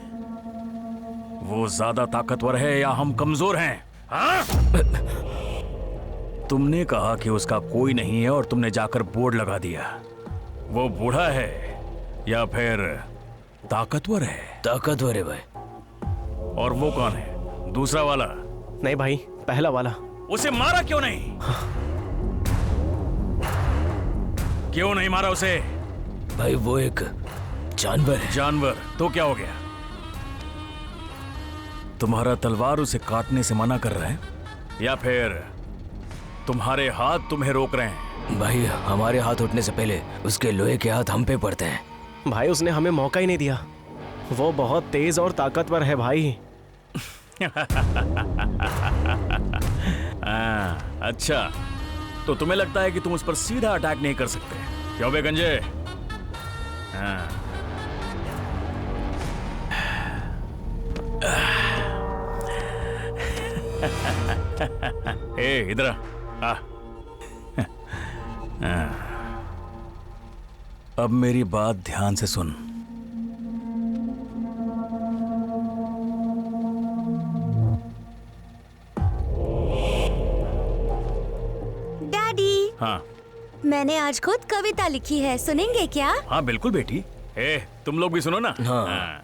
वो ज्यादा ताकतवर है या हम कमजोर हैं? हाँ? तुमने कहा कि उसका कोई नहीं है और तुमने जाकर बोर्ड लगा दिया। वो बूढ़ा है या फिर ताकतवर है? ताकतवर है भाई। और वो कौन है? दूसरा वाला? नहीं भाई, पहला वाला। उसे मारा क्यों नहीं? क्यों नहीं मारा उसे? भाई वो एक जानवर है। जानवर? तो क्या हो गया? तुम्हारा तलवार उसे काटने से मना कर रहा है या फिर तुम्हारे हाथ तुम्हें रोक रहे हैं? भाई हमारे हाथ उठने से पहले उसके लोहे के हाथ हम पे पड़ते हैं। भाई उसने हमें मौका ही नहीं दिया। वो बहुत तेज और ताकतवर है भाई। अच्छा, तो तुम्हें लगता है कि तुम उस पर सीधा अटैक नहीं कर सकते, क्यों बे गंजे? ए, इधर आ। अब मेरी बात ध्यान से सुन। डैडी, हाँ मैंने आज खुद कविता लिखी है, सुनेंगे क्या? हाँ बिल्कुल बेटी। ए, तुम लोग भी सुनो ना। हाँ।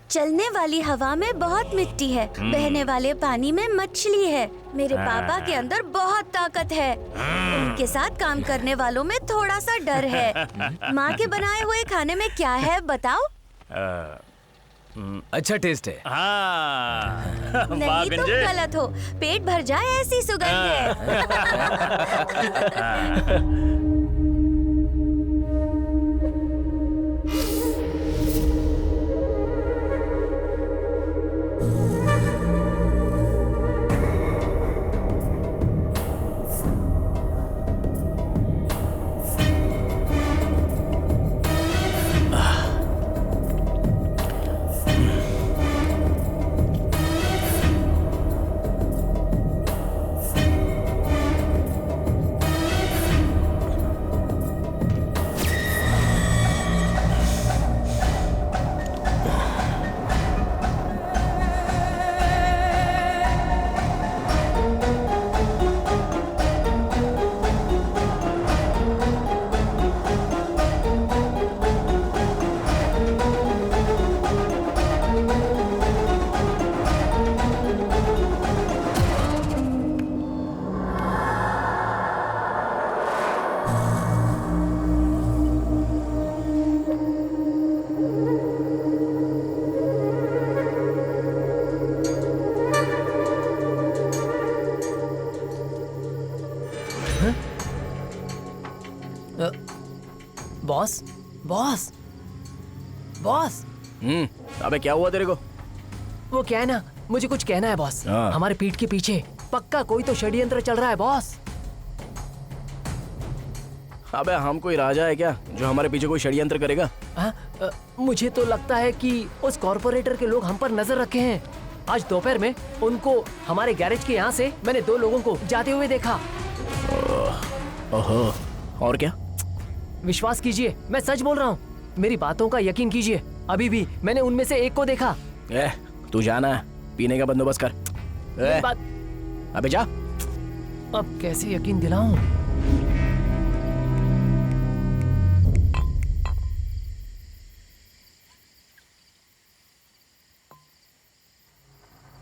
चलने वाली हवा में बहुत मिट्टी है, बहने वाले पानी में मछली है। मेरे पापा के अंदर बहुत ताकत है, उनके साथ काम करने वालों में थोड़ा सा डर है। माँ के बनाए हुए खाने में क्या है बताओ? अच्छा टेस्ट है। हाँ। नहीं, तुम गलत हो। पेट भर जाए ऐसी सुगंध है। Boss, boss, boss. अबे क्या हुआ तेरे को? वो क्या है ना, मुझे कुछ कहना है बॉस। हमारे पीठ के पीछे पक्का कोई तो षड्यंत्र चल रहा है बॉस। अबे हम कोई राजा है क्या जो हमारे पीछे कोई षड्यंत्र करेगा? मुझे तो लगता है कि उस कॉर्पोरेटर के लोग हम पर नजर रखे हैं। आज दोपहर में उनको हमारे गैरेज के यहाँ से मैंने 2 लोगों को जाते हुए देखा। ओहो, और क्या? विश्वास कीजिए, मैं सच बोल रहा हूँ, मेरी बातों का यकीन कीजिए। अभी भी मैंने उनमें से एक को देखा। तू जाना है, पीने का बंदोबस्त कर। बात... अबे जा। अब कैसे यकीन दिलाऊं?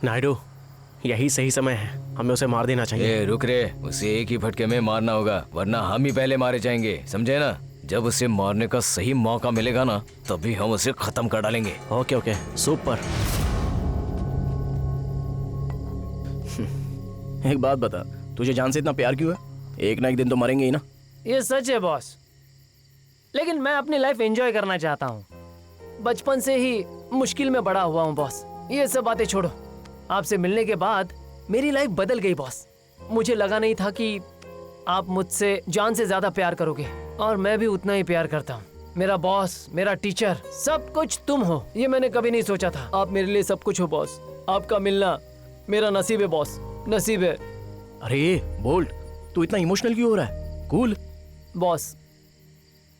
नायडू, यही सही समय है, हमें उसे मार देना चाहिए। रुक रे, उसे एक ही फटके में मारना होगा, वरना हम ही पहले मारे जाएंगे, समझे ना? जब उसे मारने का सही मौका मिलेगा ना, तभी हम उसे खत्म कर डालेंगे। Okay okay, super. एक बात बता, तुझे जान से इतना प्यार क्यों है? एक ना एक दिन तो मरेंगे ही ना। ये सच है बॉस, लेकिन मैं अपनी लाइफ एंजॉय करना चाहता हूँ। बचपन से ही मुश्किल में बड़ा हुआ हूँ बॉस। ये सब बातें छोड़ो, आपसे मिलने के बाद मेरी लाइफ बदल गई बॉस। मुझे लगा नहीं था कि आप मुझसे जान से ज्यादा प्यार करोगे, और मैं भी उतना ही प्यार करता हूँ। मेरा बॉस, मेरा टीचर, सब कुछ तुम हो, ये मैंने कभी नहीं सोचा था। आप मेरे लिए सब कुछ हो बॉस। आपका मिलना मेरा नसीब है बॉस, नसीब है। अरे बोल्ट, तू इतना इमोशनल क्यों हो रहा है? कूल। बॉस,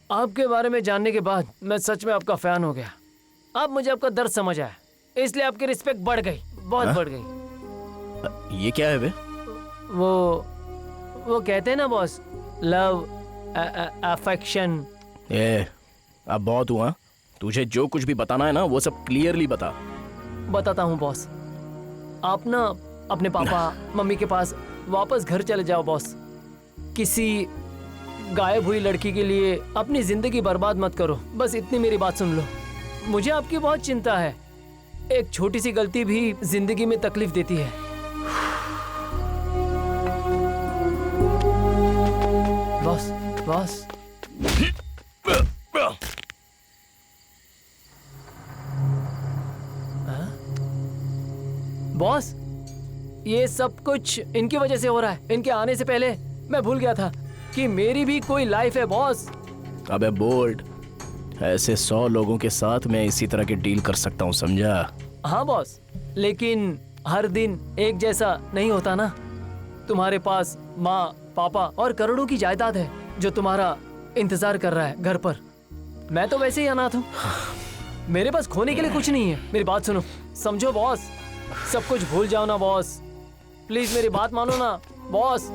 आपके बारे में जानने के बाद मैं सच में आपका फैन हो गया। अब मुझे आपका दर्द समझ आया, इसलिए आपकी रिस्पेक्ट बढ़ गई, बहुत बढ़ गई। ये क्या है बे? वो कहते हैं ना बॉस, लव, अफेक्शन। अब बहुत हुआ, तुझे जो कुछ भी बताना है ना वो सब क्लियरली बता। बताता हूँ बॉस। आप ना अपने पापा मम्मी के पास वापस घर चले जाओ बॉस। किसी गायब हुई लड़की के लिए अपनी जिंदगी बर्बाद मत करो, बस इतनी मेरी बात सुन लो। मुझे आपकी बहुत चिंता है, एक छोटी सी गलती भी जिंदगी में तकलीफ देती है। Boss, boss. बॉस, ये सब कुछ इनकी वजह से हो रहा है। इनके आने से पहले मैं भूल गया था कि मेरी भी कोई लाइफ है बॉस। अबे बोल्ड, ऐसे 100 लोगों के साथ मैं इसी तरह की डील कर सकता हूँ, समझा? हाँ बॉस, लेकिन हर दिन एक जैसा नहीं होता ना। तुम्हारे पास माँ, पापा और करोड़ों की जायदाद है जो तुम्हारा इंतजार कर रहा है घर पर। मैं तो वैसे ही अनाथ हूँ। मेरे पास खोने के लिए कुछ नहीं है। मेरी बात सुनो, समझो बॉस, सब कुछ भूल जाओ ना बॉस। प्लीज मेरी बात मानो ना बॉस।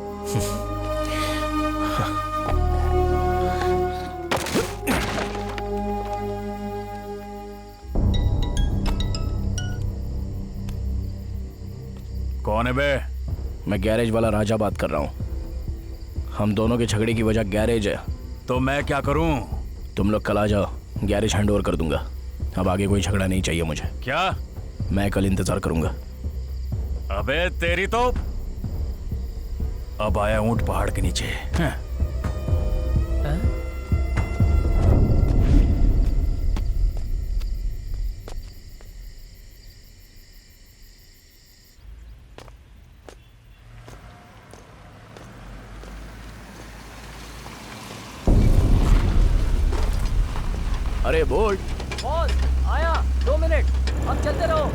कौन है बे? मैं गैरेज वाला राजा बात कर रहा हूँ। हम दोनों के झगड़े की वजह गैरेज है। तो मैं क्या करूं? तुम लोग कल आ जाओ, गैरेज हैंड ओवर कर दूंगा। अब आगे कोई झगड़ा नहीं चाहिए मुझे। क्या? मैं कल इंतजार करूंगा। अबे तेरी तो अब आया ऊंट पहाड़ के नीचे। अरे बोल्ट, बॉस आया, 2 मिनट, अब चलते रहो।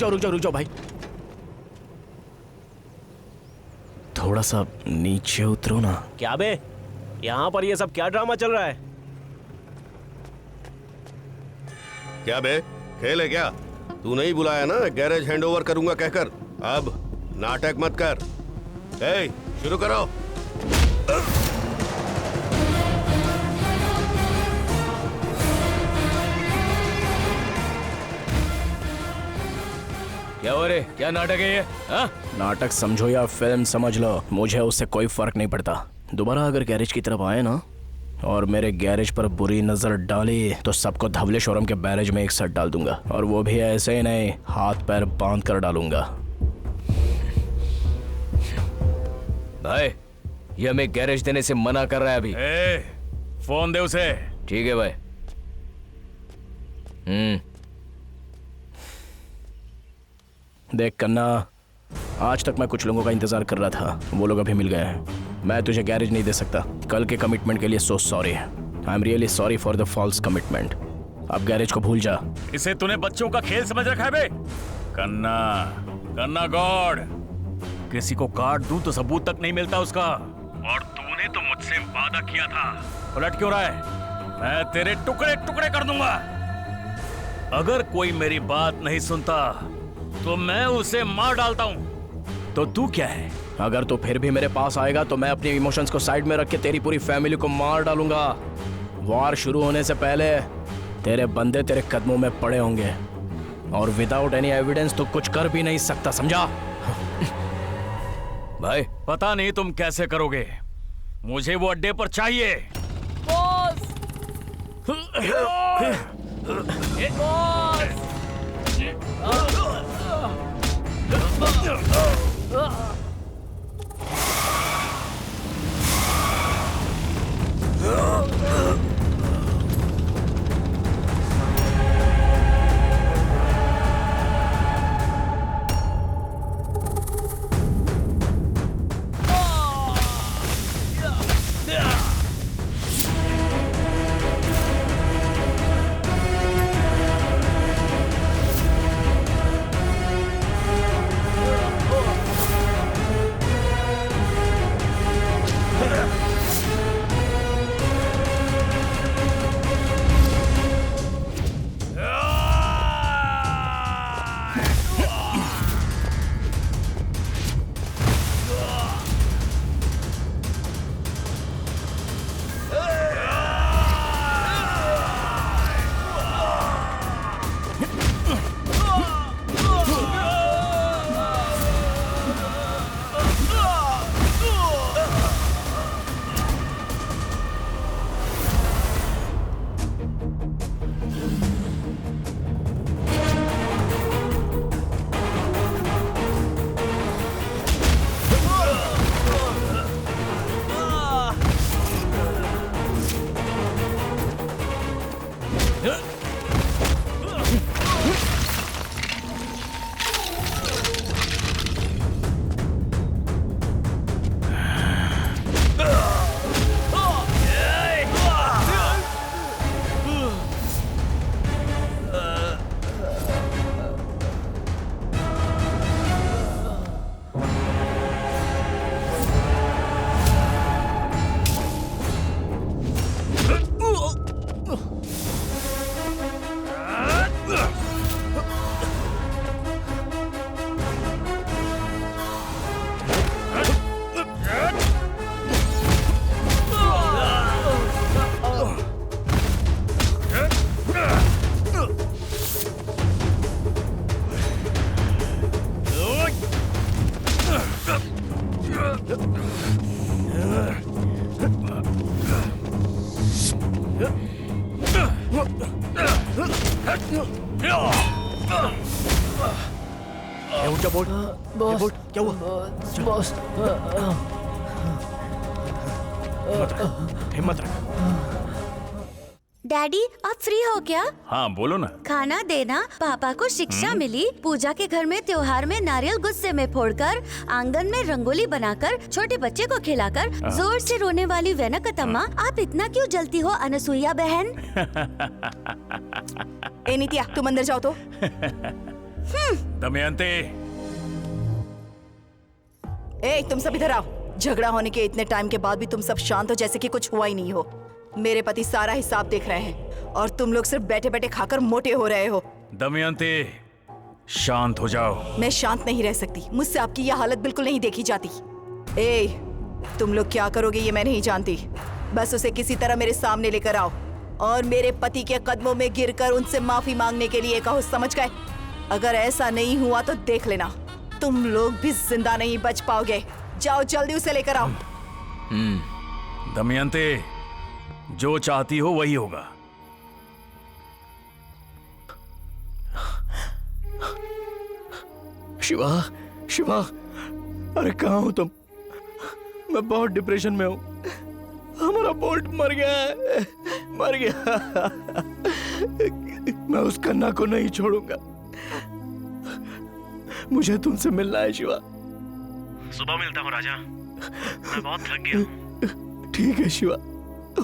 रुक जाओ भाई, थोड़ा सा नीचे उतरो ना। क्या बे, यहाँ पर ये सब क्या ड्रामा चल रहा है? क्या बे, खेल है क्या? तू नहीं बुलाया ना गैरेज हैंडओवर करूंगा कहकर? अब नाटक मत कर। ए, शुरू करो। क्या हो रे? क्या नाटक है ये? हाँ? नाटक समझो या फिल्म समझ लो, मुझे उससे कोई फर्क नहीं पड़ता। दोबारा अगर गैरेज की तरफ आए ना और मेरे गैरेज पर बुरी नजर डाली तो सबको धवलेश्वरम के बैरेज में एक साथ डाल दूंगा, और वो भी ऐसे ही नहीं, हाथ पैर बांध कर डालूंगा। भाई, ये हमें गैरेज देने से मना कर रहा है अभी। फोन दे उसे। ठीक है भाई। देख कन्ना, आज तक मैं कुछ लोगों का इंतजार कर रहा था, वो लोग अभी मिल गए हैं। मैं तुझे गैरेज नहीं दे सकता। कल के कमिटमेंट के लिए so sorry. I am really sorry for the false commitment. अब गैरेज को भूल जा। इसे तूने बच्चों का खेल समझ रखा है बे? कन्ना, कन्ना गॉड, किसी को काट दूं तो सबूत तक नहीं मिलता उसका। और तूने तो मुझसे वादा किया था। उलट क्यों रहा है? मैं तेरे टुकड़े टुकड़े कर दूंगा। अगर कोई मेरी बात नहीं सुनता तो मैं उसे मार डालता हूं। तो तू क्या है? अगर तू फिर भी मेरे पास आएगा तो मैं अपने इमोशंस को साइड में रख के तेरी पूरी फैमिली को मार डालूंगा। वार शुरू होने से पहले तेरे बंदे तेरे कदमों में पड़े होंगे, और विदाउट एनी एविडेंस तो कुछ कर भी नहीं सकता, समझा? भाई, पता नहीं तुम कैसे करोगे, मुझे वो अड्डे पर चाहिए। बॉस! उठ जा बोल्ट। बॉस, बोल्ट क्या हुआ? बॉस, हिम्मत रख। डैडी आप फ्री हो क्या? हाँ बोलो ना। खाना देना। पापा को शिक्षा मिली। पूजा के घर में त्योहार में नारियल गुस्से में फोड़कर, आंगन में रंगोली बनाकर, छोटे बच्चे को खिलाकर, जोर से रोने वाली वेनकतम्मा, आप इतना क्यों जलती हो अनसुईया बहन? ए नित्या, तुम अंदर जाओ तो। दमयंती। ए तुम सब इधर आओ। झगड़ा होने के इतने टाइम के बाद भी तुम सब शांत हो जैसे कि कुछ हुआ ही नहीं हो। मेरे पति सारा हिसाब देख रहे हैं और तुम लोग सिर्फ बैठे बैठे खाकर मोटे हो रहे हो। दमयंती शांत हो जाओ। मैं शांत नहीं रह सकती। मुझसे आपकी यह हालत बिल्कुल नहीं देखी जाती। ए तुम लोग क्या करोगे ये मैं नहीं जानती। बस उसे किसी तरह मेरे सामने लेकर आओ और मेरे पति के कदमों में गिरकर उनसे माफी मांगने के लिए कहो, समझ गए? अगर ऐसा नहीं हुआ तो देख लेना, तुम लोग भी जिंदा नहीं बच पाओगे। जाओ जल्दी उसे लेकर आओ। दमयंती जो चाहती हो वही होगा। शिवा, शिवा, अरे कहाँ हो तुम? मैं बहुत डिप्रेशन में हूँ। हमारा बोल्ट मर गया है, मर गया। मैं उस कन्ना को नहीं छोड़ूंगा। मुझे तुमसे मिलना है शिवा। सुबह मिलता हूँ राजा, मैं बहुत थक गया हूँ। ठीक है शिवा,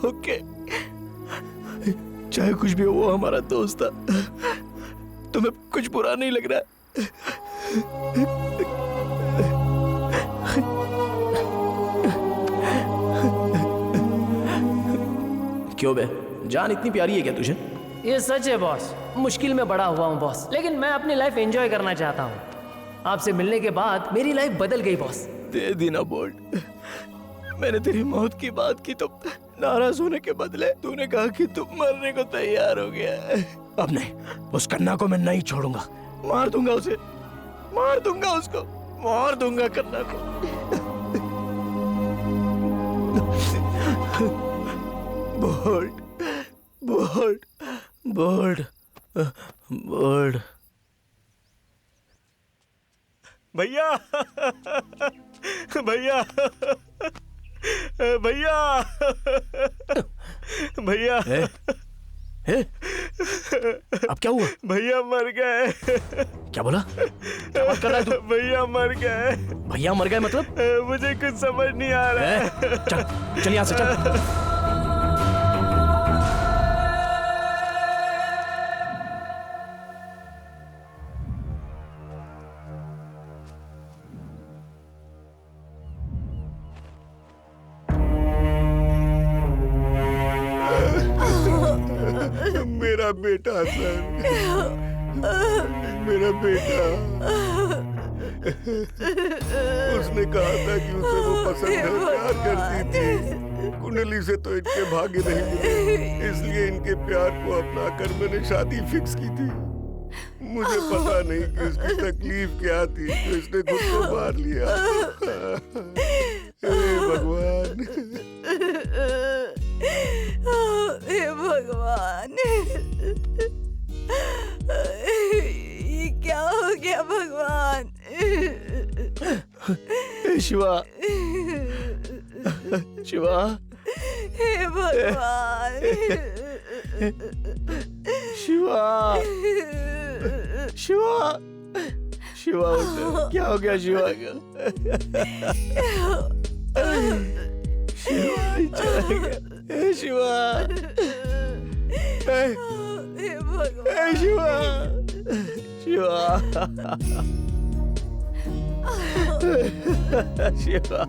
ओके। चाहे कुछ भी हो, वो हमारा दोस्त था। तुम्हें कुछ बुरा नहीं लग रहा? क्यों बे, जान इतनी प्यारी है क्या तुझे? ये सच है बॉस। मुश्किल में बड़ा हुआ हूँ बॉस, लेकिन मैं अपनी लाइफ एंजॉय करना चाहता हूँ। आपसे मिलने के बाद मेरी लाइफ बदल गई बॉस। दे दी ना बोल्ट। मैंने तेरी मौत की बात की तो नाराज होने के बदले तूने कहा कि तू मरने को तैयार हो गया। अब नहीं, उस कन्ना को मैं नहीं छोड़ूंगा। मार दूंगा उसे, मार दूंगा उसको, मार दूंगा कन्ना को। Bolt, bolt, bolt, bolt. भैया, भैया, भैया, भैया। अब क्या हुआ? भैया मर गए। क्या बोला? क्या बात कर रहा है तू? भैया मर गए। भैया मर गए मतलब? मुझे कुछ समझ नहीं आ रहा है। चल, चल यहाँ से चल। मेरा बेटा सर, मेरा बेटा। उसने कहा था कि उसे वो पसंद है, प्यार करती थी। कुंडली से तो इनके भाग्य नहीं मिले, इसलिए इनके प्यार को अपना कर मैंने शादी फिक्स की थी। मुझे पता नहीं कि उसकी तकलीफ क्या थी तो इसने खुद को मार लिया। हे भगवान, हे भगवान, ये क्या हो गया भगवान? शिवा, शिवा, हे भगवान। शिवा, शिवा, शिवा उठ। क्या हो गया शिवा को? शिवा चला गया। ए शिवा, ए शिवा, शिवा, शिवा,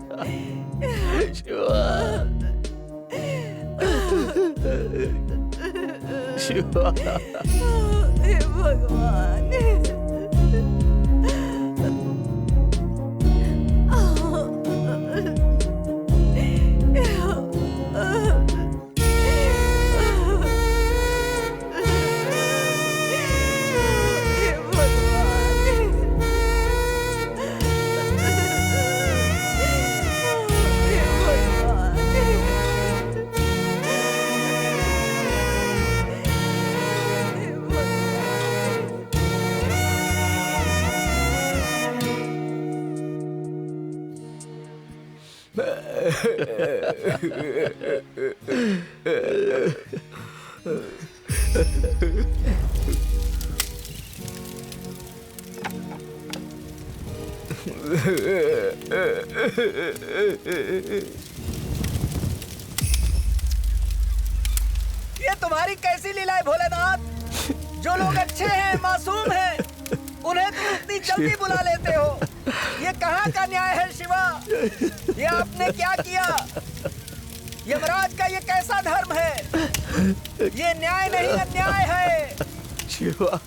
शिवा, शिवा। हे भगवान। ये तुम्हारी कैसी लीला है भोलेनाथ? जो लोग अच्छे हैं, मासूम हैं, उन्हें तुम इतनी जल्दी बुला लेते हो। ये कहाँ का न्याय है शिवा? ये आपने क्या किया? यमराज का ये कैसा धर्म है? ये न्याय नहीं अन्याय है। शिवा,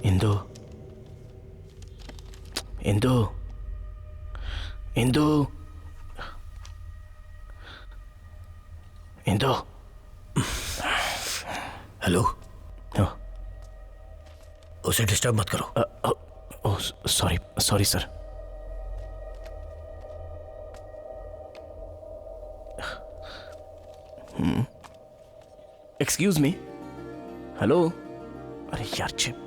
इंदु, इंदु, इंदु, इंदु। हेलो, हाँ, उसे डिस्टर्ब मत करो। Sorry, sorry sir. Excuse me. Hello. अरे यार चिप।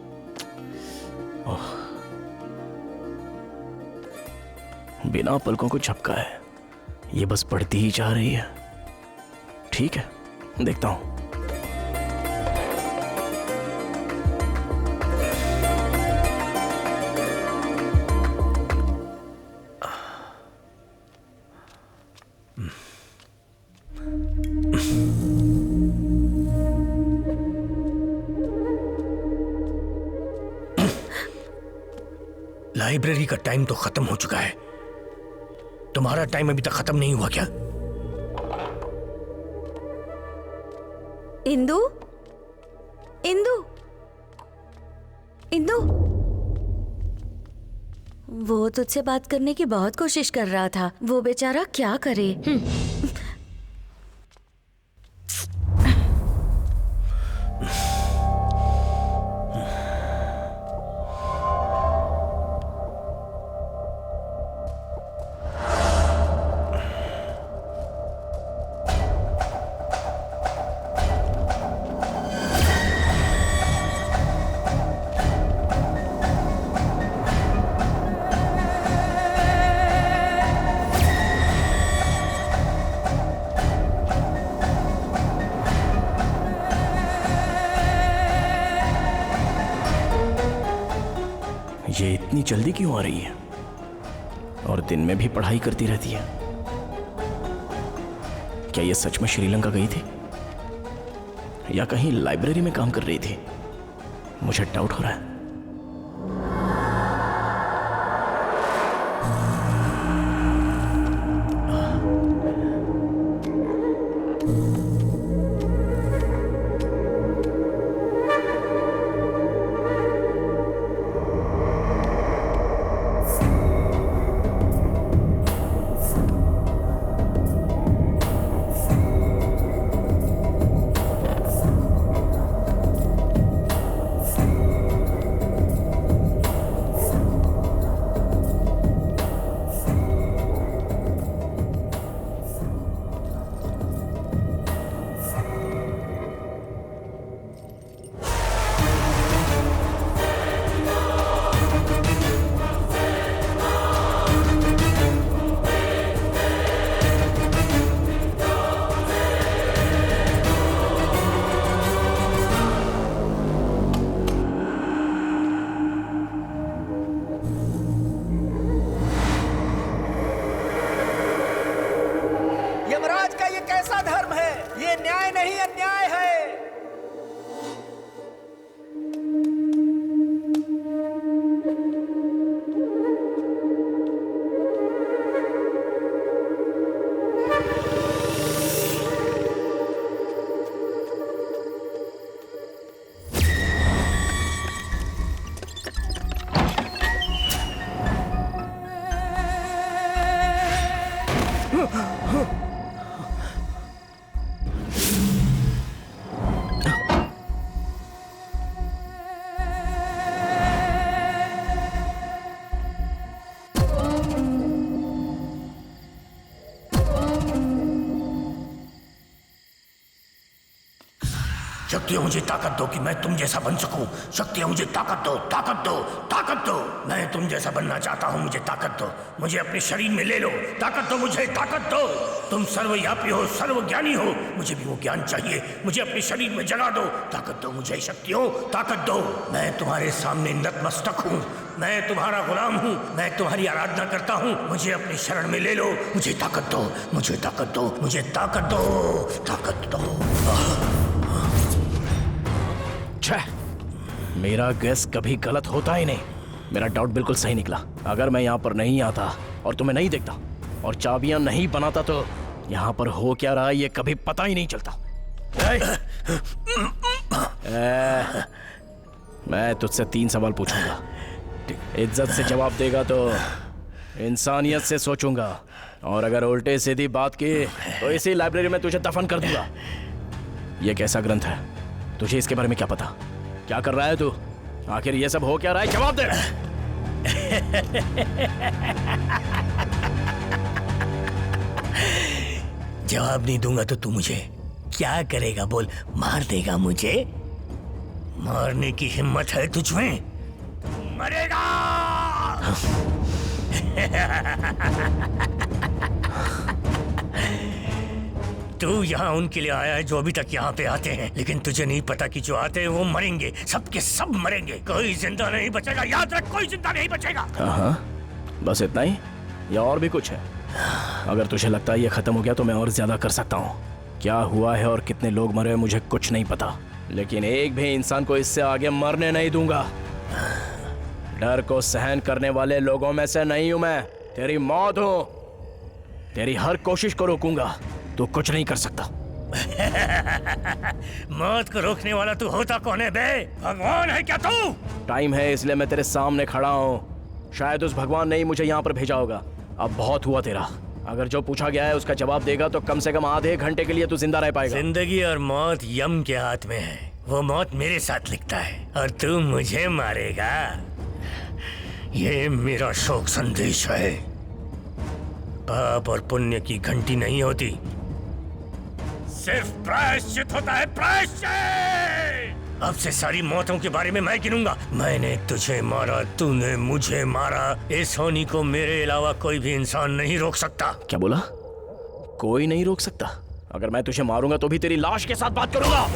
बिना पलकों को झपका है, ये बस बढ़ती ही जा रही है। ठीक है, देखता हूं। लाइब्रेरी का टाइम तो खत्म हो चुका है, तुम्हारा टाइम अभी तक खत्म नहीं हुआ क्या? इंदु, इंदु, इंदु, वो तुझसे बात करने की बहुत कोशिश कर रहा था। वो बेचारा क्या करे? ये इतनी जल्दी क्यों आ रही है? और दिन में भी पढ़ाई करती रहती है। क्या ये सच में श्रीलंका गई थी या कहीं लाइब्रेरी में काम कर रही थी। मुझे डाउट हो रहा है। यमराज का ये कैसा धर्म है? ये न्याय नहीं अन्याय है। शक्तियाँ मुझे ताकत दो कि मैं तुम जैसा बन सकूं। शक्तियाँ मुझे ताकत दो, ताकत दो, ताकत दो। मैं तुम जैसा बनना चाहता हूँ, मुझे ताकत दो। मुझे अपने शरीर में ले लो, ताकत दो मुझे, ताकत दो। तुम सर्वव्यापी हो, सर्वज्ञानी हो, मुझे भी वो ज्ञान चाहिए। मुझे अपने शरीर में जगा दो, ताकत दो मुझे। शक्तियों ताकत दो। मैं तुम्हारे सामने नतमस्तक हूँ, मैं तुम्हारा गुलाम हूँ, मैं तुम्हारी आराधना करता हूँ। मुझे अपनी शरण में ले लो, मुझे ताकत दो, मुझे ताकत दो, मुझे ताकत दो, ताकत दो। मेरा गैस कभी गलत होता ही नहीं। मेरा डाउट बिल्कुल सही निकला। अगर मैं यहाँ पर नहीं आता और तुम्हें नहीं देखता और चाबियां नहीं बनाता तो यहाँ पर हो क्या रहा है ये कभी पता ही नहीं चलता। मैं तुझसे 3 सवाल पूछूंगा, इज्जत से जवाब देगा तो इंसानियत से सोचूंगा, और अगर उल्टे सीधी बात की तो इसी लाइब्रेरी में तुझे दफन कर दूंगा। ये कैसा ग्रंथ है? तुझे इसके बारे में क्या पता? क्या कर रहा है तू? आखिर ये सब हो क्या रहा है? जवाब दे। जवाब नहीं दूंगा तो तू मुझे क्या करेगा? बोल, मार देगा मुझे? मारने की हिम्मत है तुझ में? मरेगा। तू यहाँ उनके लिए आया है जो अभी तक यहाँ पे आते हैं, लेकिन तुझे नहीं पता कि जो आते हैं वो मरेंगे, सबके सब मरेंगे, कोई जिंदा नहीं बचेगा। याद रख, कोई जिंदा नहीं बचेगा। हाँ, बस इतना ही या और भी कुछ है? अगर तुझे लगता है ये खत्म हो गया तो मैं और ज्यादा कर सकता हूँ। क्या हुआ है और कितने लोग मरे मुझे कुछ नहीं पता, लेकिन एक भी इंसान को इससे आगे मरने नहीं दूंगा। डर को सहन करने वाले लोगों में से नहीं हूं मैं। तेरी मौत हूं। तेरी हर कोशिश को रोकूंगा, तू कुछ नहीं कर सकता। मौत को रोकने वाला तू होता कौन है बे? भगवान है क्या तू? टाइम है इसलिए मैं तेरे सामने खड़ा हूँ। शायद उस भगवान ने ही मुझे यहाँ पर भेजा होगा। अब बहुत हुआ तेरा। अगर जो पूछा गया है उसका जवाब देगा तो कम से कम आधे घंटे के लिए तू जिंदा रह पाएगा। जिंदगी और मौत यम के हाथ में है। वो मौत मेरे साथ लिखता है और तू मुझे मारेगा। ये मेरा शोक संदेश है। पाप और पुण्य की घंटी नहीं होती, सिर्फ प्रायश्चित होता है, प्रायश्चित। अब से सारी मौतों के बारे में मैं गिनूंगा। मैंने तुझे मारा, तूने मुझे मारा। इस होनी को मेरे अलावा कोई भी इंसान नहीं रोक सकता। क्या बोला? कोई नहीं रोक सकता? अगर मैं तुझे मारूंगा तो भी तेरी लाश के साथ बात करूंगा।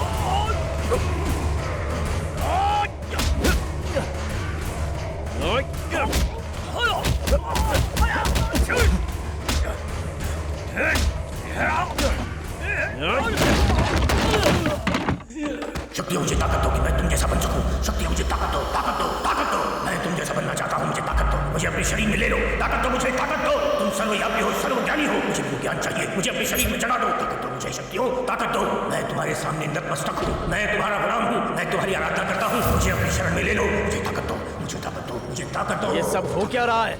शक्तियाँ मुझे ताकत दो कि मैं तुम जैसा बन सकूं। शक्तियाँ मुझे ताकत दो, ताकत दो, ताकत दो। मैं तुम जैसा बनना चाहता हूँ, मुझे ताकत दो। मुझे अपने शरीर में ले लो, ताकत दो, मुझे ताकत दो। तुम सर्वव्यापी हो, सर्वज्ञानी हो, मुझे वो ज्ञान चाहिए, मुझे अपने शरीर में चढ़ा दो। ताकत दो मुझे, शक्तियों ताकत दो। मैं तुम्हारे सामने नतमस्तक हूँ, मैं तुम्हारा गुलाम हूँ, मैं तुम्हारी आराधना करता हूँ। मुझे अपनी शरण में ले लो, मुझे ताकत दो, मुझे ताकत दो, मुझे ताकत दो। ये सब हो क्या रहा है?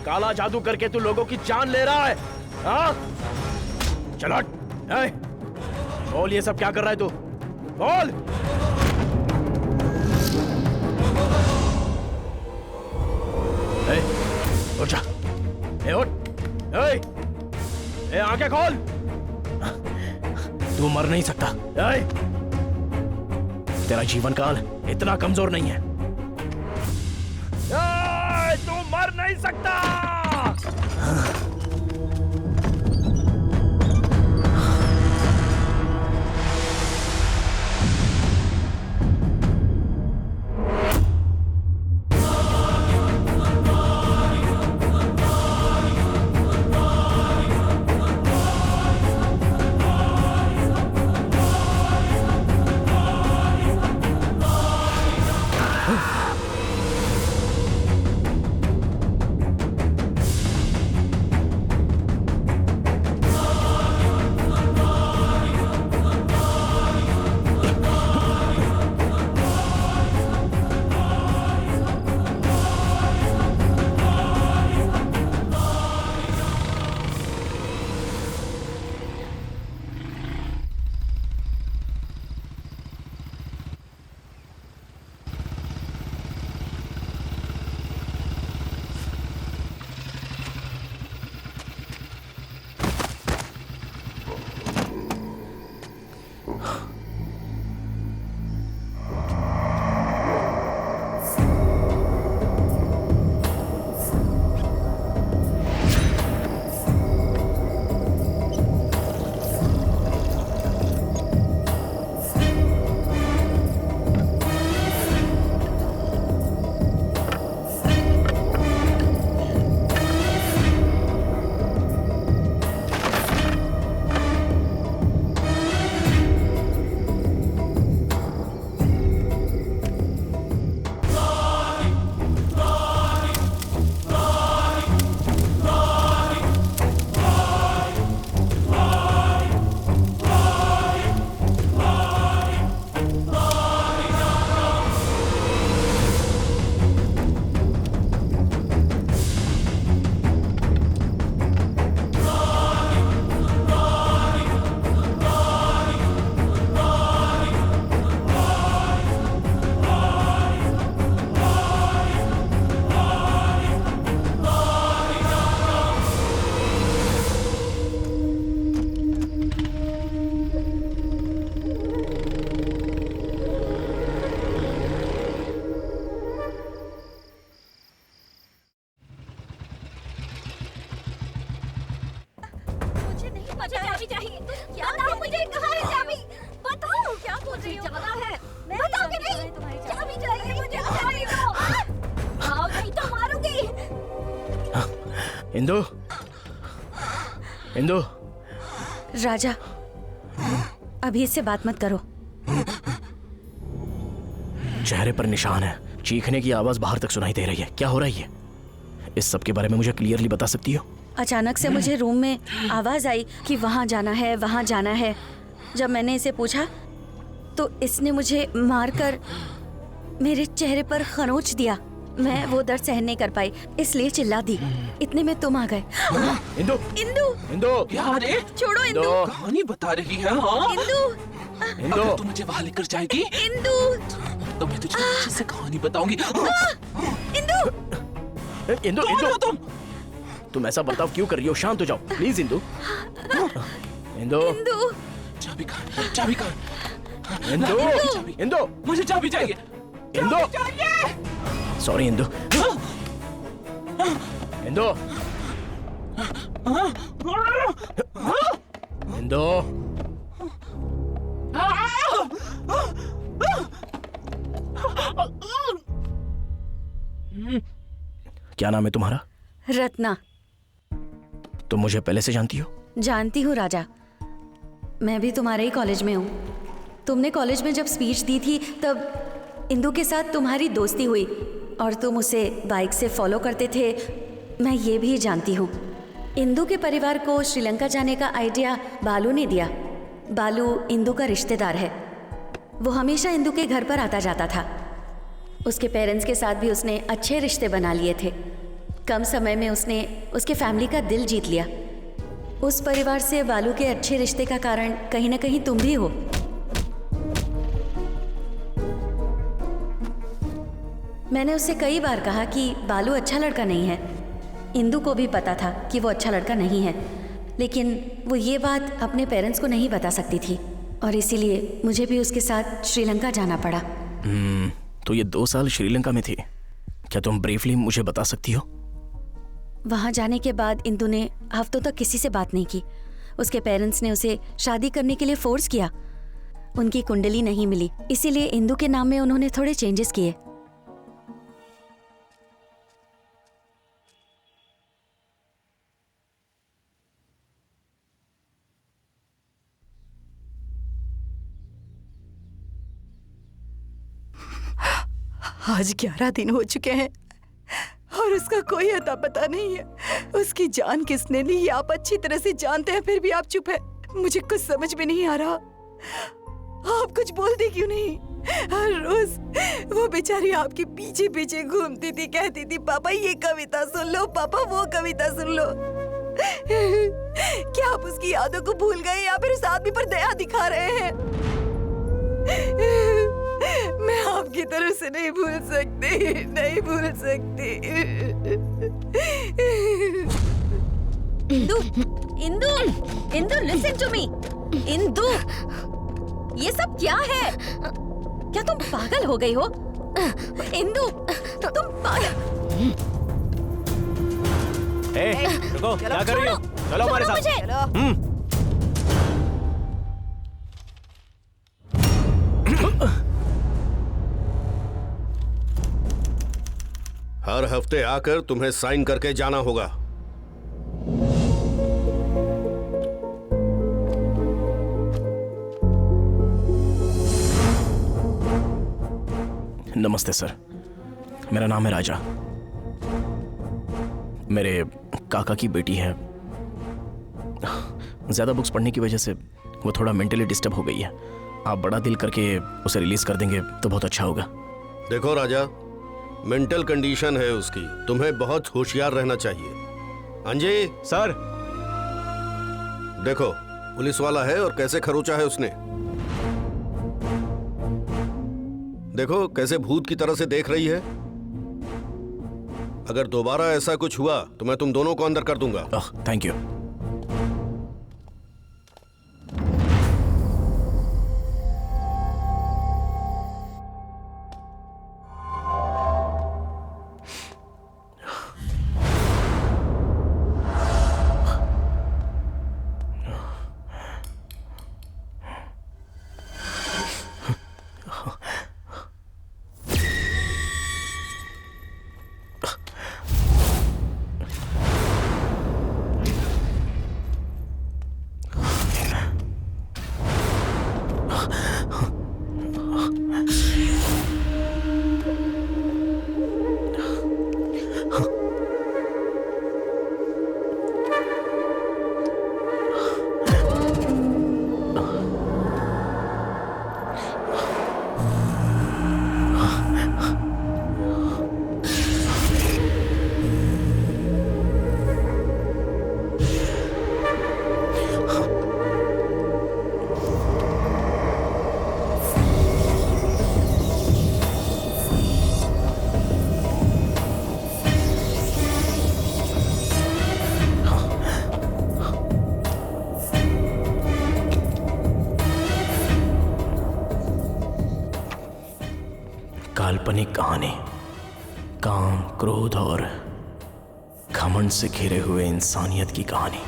काला जादू करके तू लोगों की जान ले रहा है? हाँ? चल हट। ए, बोल, ये सब क्या कर रहा है तू? बोल। ए, उठ जा। ए, उठ। ए, आंखें खोल। तू मर नहीं सकता। ए, तेरा जीवन काल इतना कमजोर नहीं है। ए, तू मर नहीं सकता। इंदु, इंदु। राजा, अभी इससे बात मत करो। चेहरे पर निशान है, चीखने की आवाज बाहर तक सुनाई दे रही है। क्या हो रहा है? इस सब के बारे में मुझे क्लियरली बता सकती हो? अचानक से मुझे रूम में आवाज आई कि वहाँ जाना है, वहाँ जाना है। जब मैंने इसे पूछा तो इसने मुझे मारकर मेरे चेहरे पर खरोंच दिया। मैं वो दर्द सहन नहीं कर पाई, इसलिए चिल्ला दी। इतने में तुम आ गए। इंदु, इंदु, इंदु, क्या रे? छोड़ो इंदु। कहानी बता रही है। हाँ? इंदु, इंदु, तू मुझे वहाँ लेकर जाएगी? इंदु, तो मैं तुझे अच्छे से कहानी बताऊंगी। इंदु, इंदु, इंदु, तुम ऐसा बर्ताव क्यों कर रही हो? शांत हो जाओ प्लीज इंदु। इंदु, इंदु, चाबी कहाँ? चाबी कहाँ? इंदु, इंदु, मुझे चाबी चाहिए। इंदु, सॉरी इंदु। इंदु, इंदु, क्या नाम है तुम्हारा? रत्ना। तुम मुझे पहले से जानती हो? जानती हूँ राजा, मैं भी तुम्हारे ही कॉलेज में हूँ। तुमने कॉलेज में जब स्पीच दी थी तब इंदु के साथ तुम्हारी दोस्ती हुई और तुम उसे बाइक से फॉलो करते थे, मैं ये भी जानती हूँ। इंदु के परिवार को श्रीलंका जाने का आइडिया बालू ने दिया। बालू इंदु का रिश्तेदार है। वो हमेशा इंदु के घर पर आता जाता था। उसके पेरेंट्स के साथ भी उसने अच्छे रिश्ते बना लिए थे। कम समय में उसने उसके फैमिली का दिल जीत लिया। उस परिवार से बालू के अच्छे रिश्ते का कारण कहीं ना कहीं तुम भी हो। मैंने उससे कई बार कहा कि बालू अच्छा लड़का नहीं है। इंदु को भी पता था कि वो अच्छा लड़का नहीं है, लेकिन वो ये बात अपने पेरेंट्स को नहीं बता सकती थी और इसीलिए मुझे भी उसके साथ श्रीलंका जाना पड़ा। तो ये 2 साल श्रीलंका में थी, क्या तुम ब्रीफली मुझे बता सकती हो? वहाँ जाने के बाद इंदु ने हफ्तों तक किसी से बात नहीं की। उसके पेरेंट्स ने उसे शादी करने के लिए फोर्स किया। उनकी कुंडली नहीं मिली, इसीलिए इंदु के नाम में उन्होंने थोड़े चेंजेस किए। आज 11 दिन हो चुके हैं और उसका कोई अता पता नहीं है। उसकी जान किसने ली, आप अच्छी तरह से जानते हैं, फिर भी आप चुप है। मुझे कुछ समझ में नहीं आ रहा, आप कुछ बोलते क्यों नहीं? हर रोज वो बेचारी आपके पीछे पीछे घूमती थी, कहती थी पापा ये कविता सुन लो, पापा वो कविता सुन लो। क्या आप उसकी यादों को भूल गए या फिर उस आदमी पर दया दिखा रहे हैं? मैं आपकी तरफ से नहीं भूल सकती, नहीं भूल सकती। Indu, Indu, Indu, listen to me। Indu, ये सब क्या है? क्या तुम पागल हो गई हो? इंदु, तुम पागल। रुको, क्या कर रही हो? चलो हमारे साथ। हर हफ्ते आकर तुम्हें साइन करके जाना होगा। नमस्ते सर, मेरा नाम है राजा। मेरे काका की बेटी है। ज्यादा बुक्स पढ़ने की वजह से वो थोड़ा मेंटली डिस्टर्ब हो गई है। आप बड़ा दिल करके उसे रिलीज कर देंगे तो बहुत अच्छा होगा। देखो राजा, मेंटल कंडीशन है उसकी, तुम्हें बहुत होशियार रहना चाहिए। अंजी सर, देखो पुलिस वाला है और कैसे खरोचा है उसने। देखो कैसे भूत की तरह से देख रही है। अगर दोबारा ऐसा कुछ हुआ तो मैं तुम दोनों को अंदर कर दूंगा। Thank you. काल्पनिक कहानी, काम, क्रोध और घमंड से घिरे हुए इंसानियत की कहानी।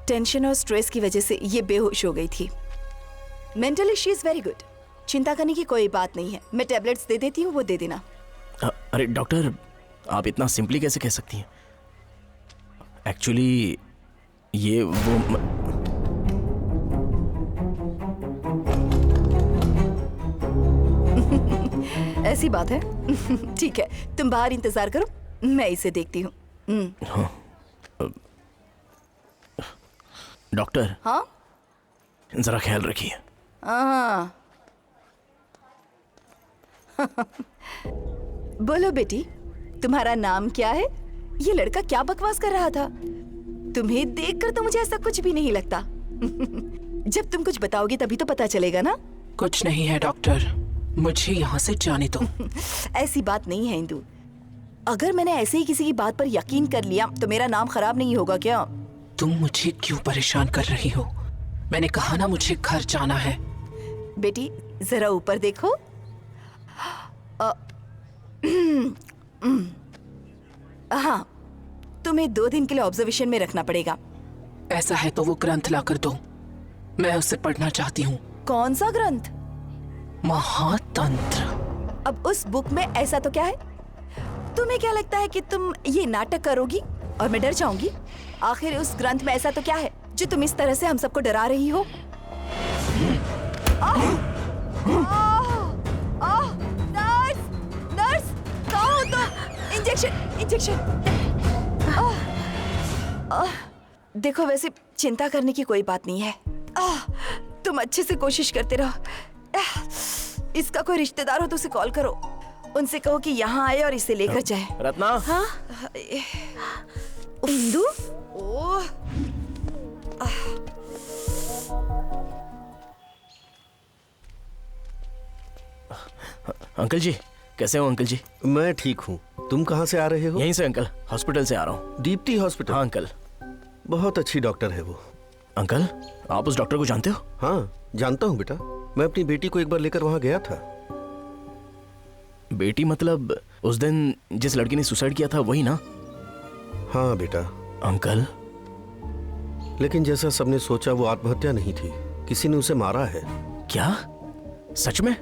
टेंशन और स्ट्रेस की वजह से ये बेहोश हो गई थी। Mentally she is very good, चिंता करने की कोई बात नहीं है। मैं टेबलेट्स दे देती हूँ, वो दे देना। अरे डॉक्टर, आप इतना सिंपली कैसे कह सकती हैं? एक्चुअली ये वो ऐसी बात है। ठीक है, तुम बाहर इंतजार करो, मैं इसे देखती हूँ। हाँ। डॉक्टर, हाँ जरा ख्याल रखिए। हाँ। बोलो बेटी, तुम्हारा नाम क्या है? ये लड़का क्या बकवास कर रहा था? तुम्हें देखकर तो मुझे ऐसा कुछ भी नहीं लगता। जब तुम कुछ बताओगी तभी तो पता चलेगा ना। कुछ नहीं है डॉक्टर, मुझे यहाँ से जाने दो। ऐसी बात नहीं है इंदु। अगर मैंने ऐसे ही किसी की बात पर यकीन कर लिया तो मेरा नाम खराब नहीं होगा क्या? तुम मुझे क्यों परेशान कर रही हो? मैंने कहा ना मुझे घर जाना है। बेटी जरा ऊपर देखो। हाँ, तुम्हें 2 दिन के लिए ऑब्जर्वेशन में रखना पड़ेगा। ऐसा है तो वो ग्रंथ ला कर दो, मैं उसे पढ़ना चाहती हूँ। कौन सा ग्रंथ? महातंत्र। अब उस बुक में ऐसा तो क्या है? तुम्हें क्या लगता है कि तुम ये नाटक करोगी और मैं डर जाऊंगी? आखिर उस ग्रंथ में ऐसा तो क्या है जो तुम इस तरह से हम सबको डरा रही हो? नर्स, नर्स, कहाँ हो तुम? Injection, injection. देखो, वैसे चिंता करने की कोई बात नहीं है। तुम अच्छे से कोशिश करते रहो। इसका कोई रिश्तेदार हो तो उसे कॉल करो, उनसे कहो कि यहाँ आए और इसे लेकर जाए। रत्ना। हाँ इंदु। ओह, अंकल जी, कैसे हो अंकल जी? मैं ठीक हूँ, तुम कहाँ से आ रहे हो? यहीं से अंकल, हॉस्पिटल से आ रहा हूँ। दीप्ति हॉस्पिटल? हाँ अंकल। बहुत अच्छी डॉक्टर है वो। अंकल, आप उस डॉक्टर को जानते हो? हाँ जानता हूँ बेटा, मैं अपनी बेटी को एक बार लेकर वहाँ गया था। बेटी मतलब उस दिन जिस लड़की ने सुसाइड किया था वही ना? हाँ बेटा। अंकल, लेकिन जैसा सबने सोचा वो आत्महत्या नहीं थी, किसी ने उसे मारा है। क्या? सच में?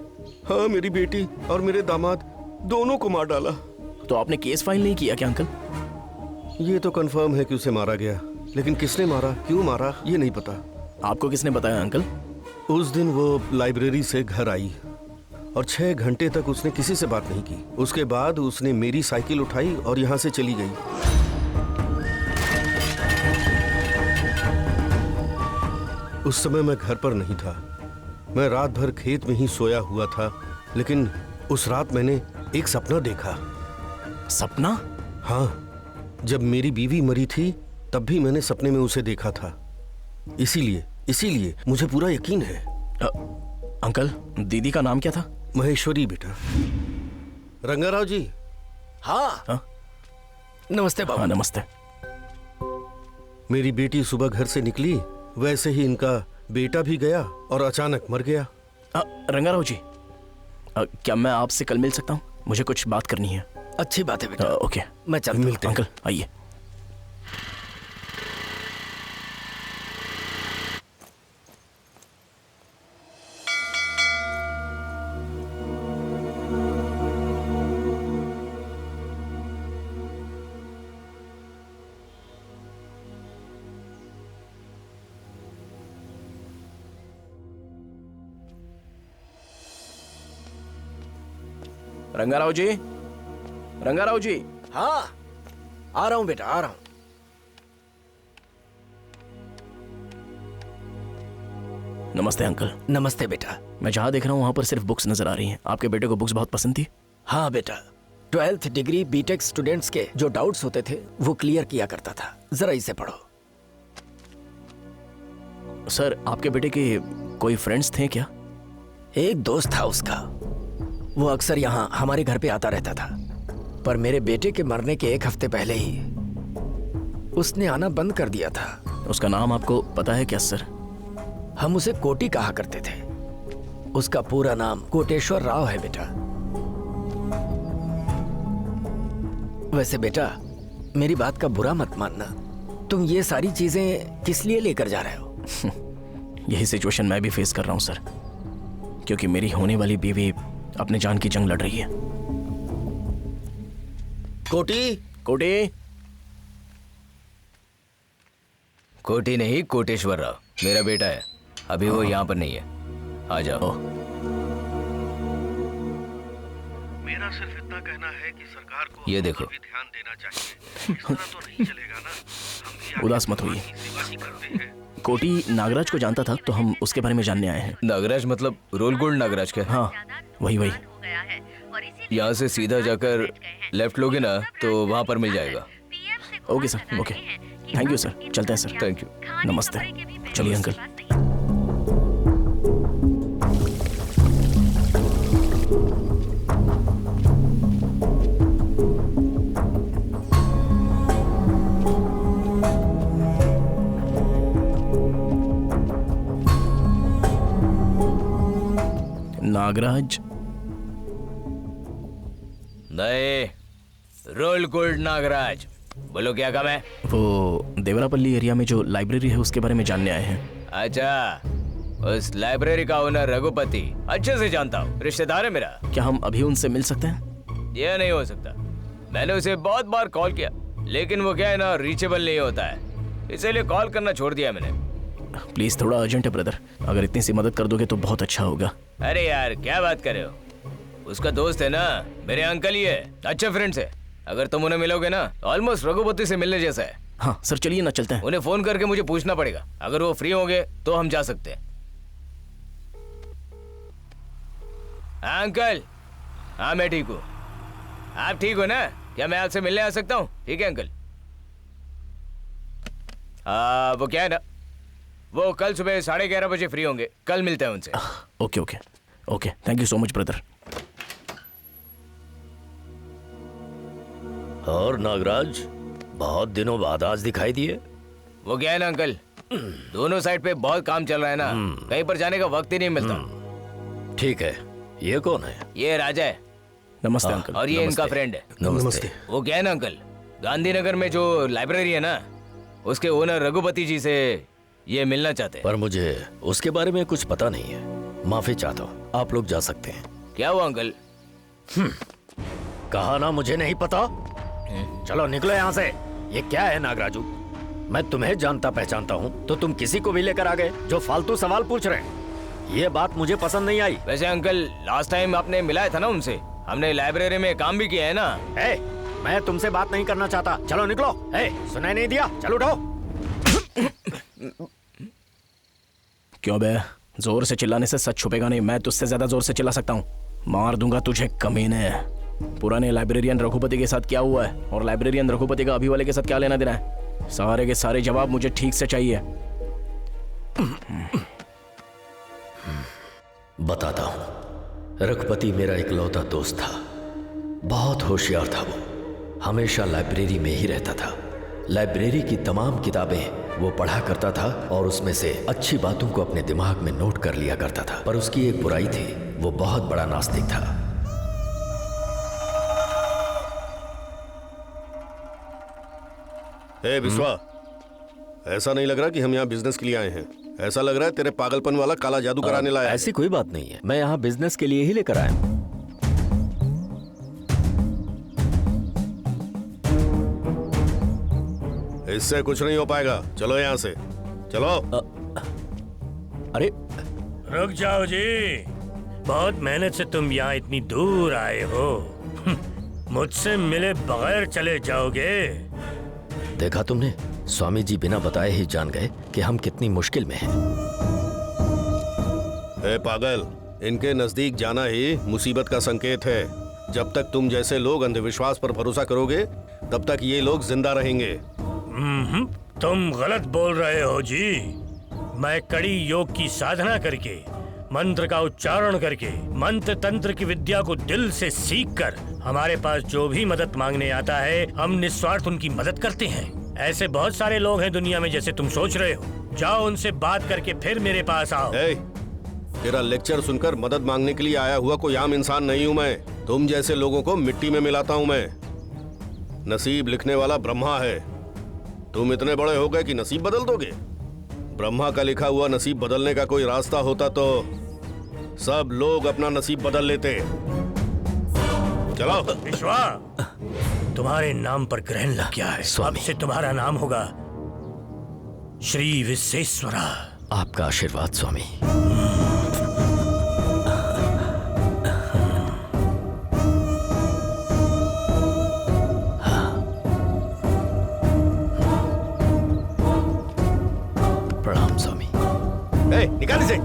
हाँ, मेरी बेटी और मेरे दामाद दोनों को मार डाला। तो आपने केस फाइल नहीं किया क्या अंकल? ये तो कंफर्म है कि उसे मारा गया, लेकिन किसने मारा, क्यों मारा, ये नहीं पता। आपको किसने बताया अंकल? उस दिन वो लाइब्रेरी से घर आई और 6 घंटे तक उसने किसी से बात नहीं की। उसके बाद उसने मेरी साइकिल उठाई और यहाँ से चली गई। उस समय मैं घर पर नहीं था, मैं रात भर खेत में ही सोया हुआ था। लेकिन उस रात मैंने एक सपना देखा। सपना? हाँ, जब मेरी बीवी मरी थी तब भी मैंने सपने में उसे देखा था। इसीलिए मुझे पूरा यकीन है। अंकल, दीदी का नाम क्या था? महेश्वरी बेटा। रंगाराव जी। हाँ, नमस्ते बाबा। हाँ नमस्ते। मेरी बेटी सुबह घर से निकली, वैसे ही इनका बेटा भी गया और अचानक मर गया। रंगाराव जी, क्या मैं आपसे कल मिल सकता हूँ? मुझे कुछ बात करनी है। अच्छी बात है बेटा। ओके, मैं चलता हूँ। मिलते हैं। अंकल आइए। रंगाराव जी, रंगाराव जी। हाँ, आ रहा हूँ बेटा, आ रहा हूँ। नमस्ते अंकल। नमस्ते बेटा। मैं जहाँ देख रहा हूँ वहाँ पर सिर्फ बुक्स नजर आ रही हैं। आपके बेटे को बुक्स बहुत पसंद थी? हाँ बेटा, 12th डिग्री बीटेक स्टूडेंट्स के जो डाउट्स होते थे वो क्लियर किया करता था। जरा इसे पढ़ो। सर, आपके बेटे के कोई फ्रेंड्स थे क्या? एक दोस्त था उसका, वो अक्सर यहाँ हमारे घर पे आता रहता था, पर मेरे बेटे के मरने के 1 हफ्ते पहले ही उसने आना बंद कर दिया था। उसका नाम आपको पता है क्या सर? हम उसे कोटी कहा करते थे। उसका पूरा नाम कोटेश्वर राव है बेटा। वैसे बेटा, मेरी बात का बुरा मत मानना, तुम ये सारी चीजें किस लिए लेकर जा रहे हो? यही सिचुएशन मैं भी फेस कर रहा हूं सर, क्योंकि मेरी होने वाली बीवी अपने जान की जंग लड़ रही है। कोटी कोटी कोटी नहीं, कोटेश्वर राव मेरा बेटा है। अभी वो यहाँ पर नहीं है। आ जाओ। मेरा सिर्फ इतना कहना है कि सरकार को ये देखो, भी ध्यान देना चाहिए। इस तरह तो नहीं चलेगा ना। हम भी उदास मत होइए। सेवा ही करते हैं। कोटी नागराज को जानता था, तो हम उसके बारे में जानने आए हैं। नागराज मतलब रोल गोल्ड नागराज के? हाँ वही वही। यहाँ से सीधा जाकर लेफ्ट लोगे ना तो वहाँ पर मिल जाएगा। Okay sir, okay, thank you sir. चलते हैं सर। Thank you. नमस्ते। चलिए अंकल। नागराज नहीं, रोल गोल्ड नागराज। बोलो क्या काम है? वो देवरापल्ली एरिया में जो लाइब्रेरी है उसके बारे में जानने आए हैं। अच्छा, उस लाइब्रेरी का ओनर रघुपति अच्छे से जानता हूँ, रिश्तेदार है मेरा। क्या हम अभी उनसे मिल सकते हैं? ये नहीं हो सकता। मैंने उसे बहुत बार कॉल किया, लेकिन वो क्या है ना, रीचेबल नहीं होता है, इसीलिए कॉल करना छोड़ दिया मैंने। प्लीज, थोड़ा अर्जेंट है ब्रदर, अगर इतनी सी मदद कर दोगे तो बहुत अच्छा होगा। अरे यार क्या बात कर रहे हो, उसका दोस्त है ना, मेरे अंकल ही है, अच्छे फ्रेंड्स है। अगर तुम उन्हें मिलोगे ना, ऑलमोस्ट रघुपति से मिलने जैसा है। हाँ सर, चलिए ना, चलते हैं। उन्हें फोन करके मुझे पूछना पड़ेगा, अगर वो फ्री होंगे तो हम जा सकते हैं। हाँ अंकल, हाँ मैं ठीक हूँ। आप ठीक हो ना? क्या मैं आपसे मिलने आ सकता हूँ? ठीक है अंकल। वो क्या है ना, वो कल सुबह 11:30 बजे फ्री होंगे, कल मिलते हैं उनसे। Okay okay okay, thank you so much brother. और नागराज, बहुत दिनों बाद आज दिखाई दिए। वो क्या है ना अंकल, दोनों साइड पे बहुत काम चल रहा है ना, कहीं पर जाने का वक्त ही नहीं मिलता। ठीक है, ये कौन है? ये राजा है। नमस्ते अंकल। और ये इनका फ्रेंड है। नमस्ते। वो क्या है ना अंकल, गांधीनगर में जो लाइब्रेरी है ना, उसके ओनर रघुपति जी से ये मिलना चाहते हैं। पर मुझे उसके बारे में कुछ पता नहीं है, माफी चाहता हूँ, आप लोग जा सकते हैं। क्या हुआ अंकल? कहा ना मुझे नहीं पता। चलो निकलो यहाँ से। ये क्या है नागराजू, मैं तुम्हें जानता पहचानता हूँ, तो तुम किसी को भी लेकर आ गए जो फालतू सवाल पूछ रहे हैं। ये बात मुझे पसंद नहीं आई। वैसे अंकल, लास्ट टाइम आपने मिलाया था ना उनसे, हमने लाइब्रेरी में काम भी किया है ना। मैं तुमसे बात नहीं करना चाहता, चलो निकलो। सुनाई नहीं दिया? चलो उठो। क्यों बे, जोर से चिल्लाने से सच छुपेगा नहीं। मैं तुझसे ज्यादा जोर से चिल्ला सकता हूँ, मार दूंगा तुझे कमीने। पुराने लाइब्रेरियन रघुपति के साथ क्या हुआ है और लाइब्रेरियन रघुपति का अभी वाले के साथ क्या लेना देना है? सारे के सारे जवाब मुझे ठीक से चाहिए। बताता हूँ। रघुपति मेरा इकलौता दोस्त था, बहुत होशियार था। वो हमेशा लाइब्रेरी में ही रहता था। लाइब्रेरी की तमाम किताबें वो पढ़ा करता था और उसमें से अच्छी बातों को अपने दिमाग में नोट कर लिया करता था। पर उसकी एक बुराई थी, वो बहुत बड़ा नास्तिक था। विश्वा, ऐसा नहीं लग रहा कि हम यहाँ बिजनेस के लिए आए हैं। ऐसा लग रहा है तेरे पागलपन वाला काला जादू कराने लाया है। ऐसी कोई बात नहीं है, मैं यहाँ बिजनेस के लिए ही लेकर आया हूँ। इससे कुछ नहीं हो पाएगा, चलो यहाँ से चलो। अरे रुक जाओ जी, बहुत मेहनत से तुम यहाँ इतनी दूर आए हो, मुझसे मिले बगैर चले जाओगे? देखा तुमने, स्वामी जी बिना बताए ही जान गए कि हम कितनी मुश्किल में हैं। पागल, इनके नजदीक जाना ही मुसीबत का संकेत है। जब तक तुम जैसे लोग अंधविश्वास पर भरोसा करोगे, तब तक ये लोग जिंदा रहेंगे। तुम गलत बोल रहे हो जी। मैं कड़ी योग की साधना करके, मंत्र का उच्चारण करके, मंत्र तंत्र की विद्या को दिल से सीखकर हमारे पास जो भी मदद मांगने आता है, हम निस्वार्थ उनकी मदद करते हैं। ऐसे बहुत सारे लोग हैं दुनिया में जैसे तुम सोच रहे हो। जाओ उनसे बात करके फिर मेरे पास आओ। तेरा लेक्चर सुनकर मदद मांगने के लिए आया हुआ कोई आम इंसान नहीं हूँ मैं। तुम जैसे लोगों को मिट्टी में मिलाता हूँ मैं। नसीब लिखने वाला ब्रह्मा है। तुम इतने बड़े हो गए कि नसीब बदल दोगे? ब्रह्मा का लिखा हुआ नसीब बदलने का कोई रास्ता होता तो सब लोग अपना नसीब बदल लेते। चलो। विश्वा, तुम्हारे नाम पर ग्रहण लग गया है। अब से तुम्हारा नाम होगा श्री विश्वेश्वरा। आपका आशीर्वाद स्वामी। प्रणाम स्वामी। निकाल इसे।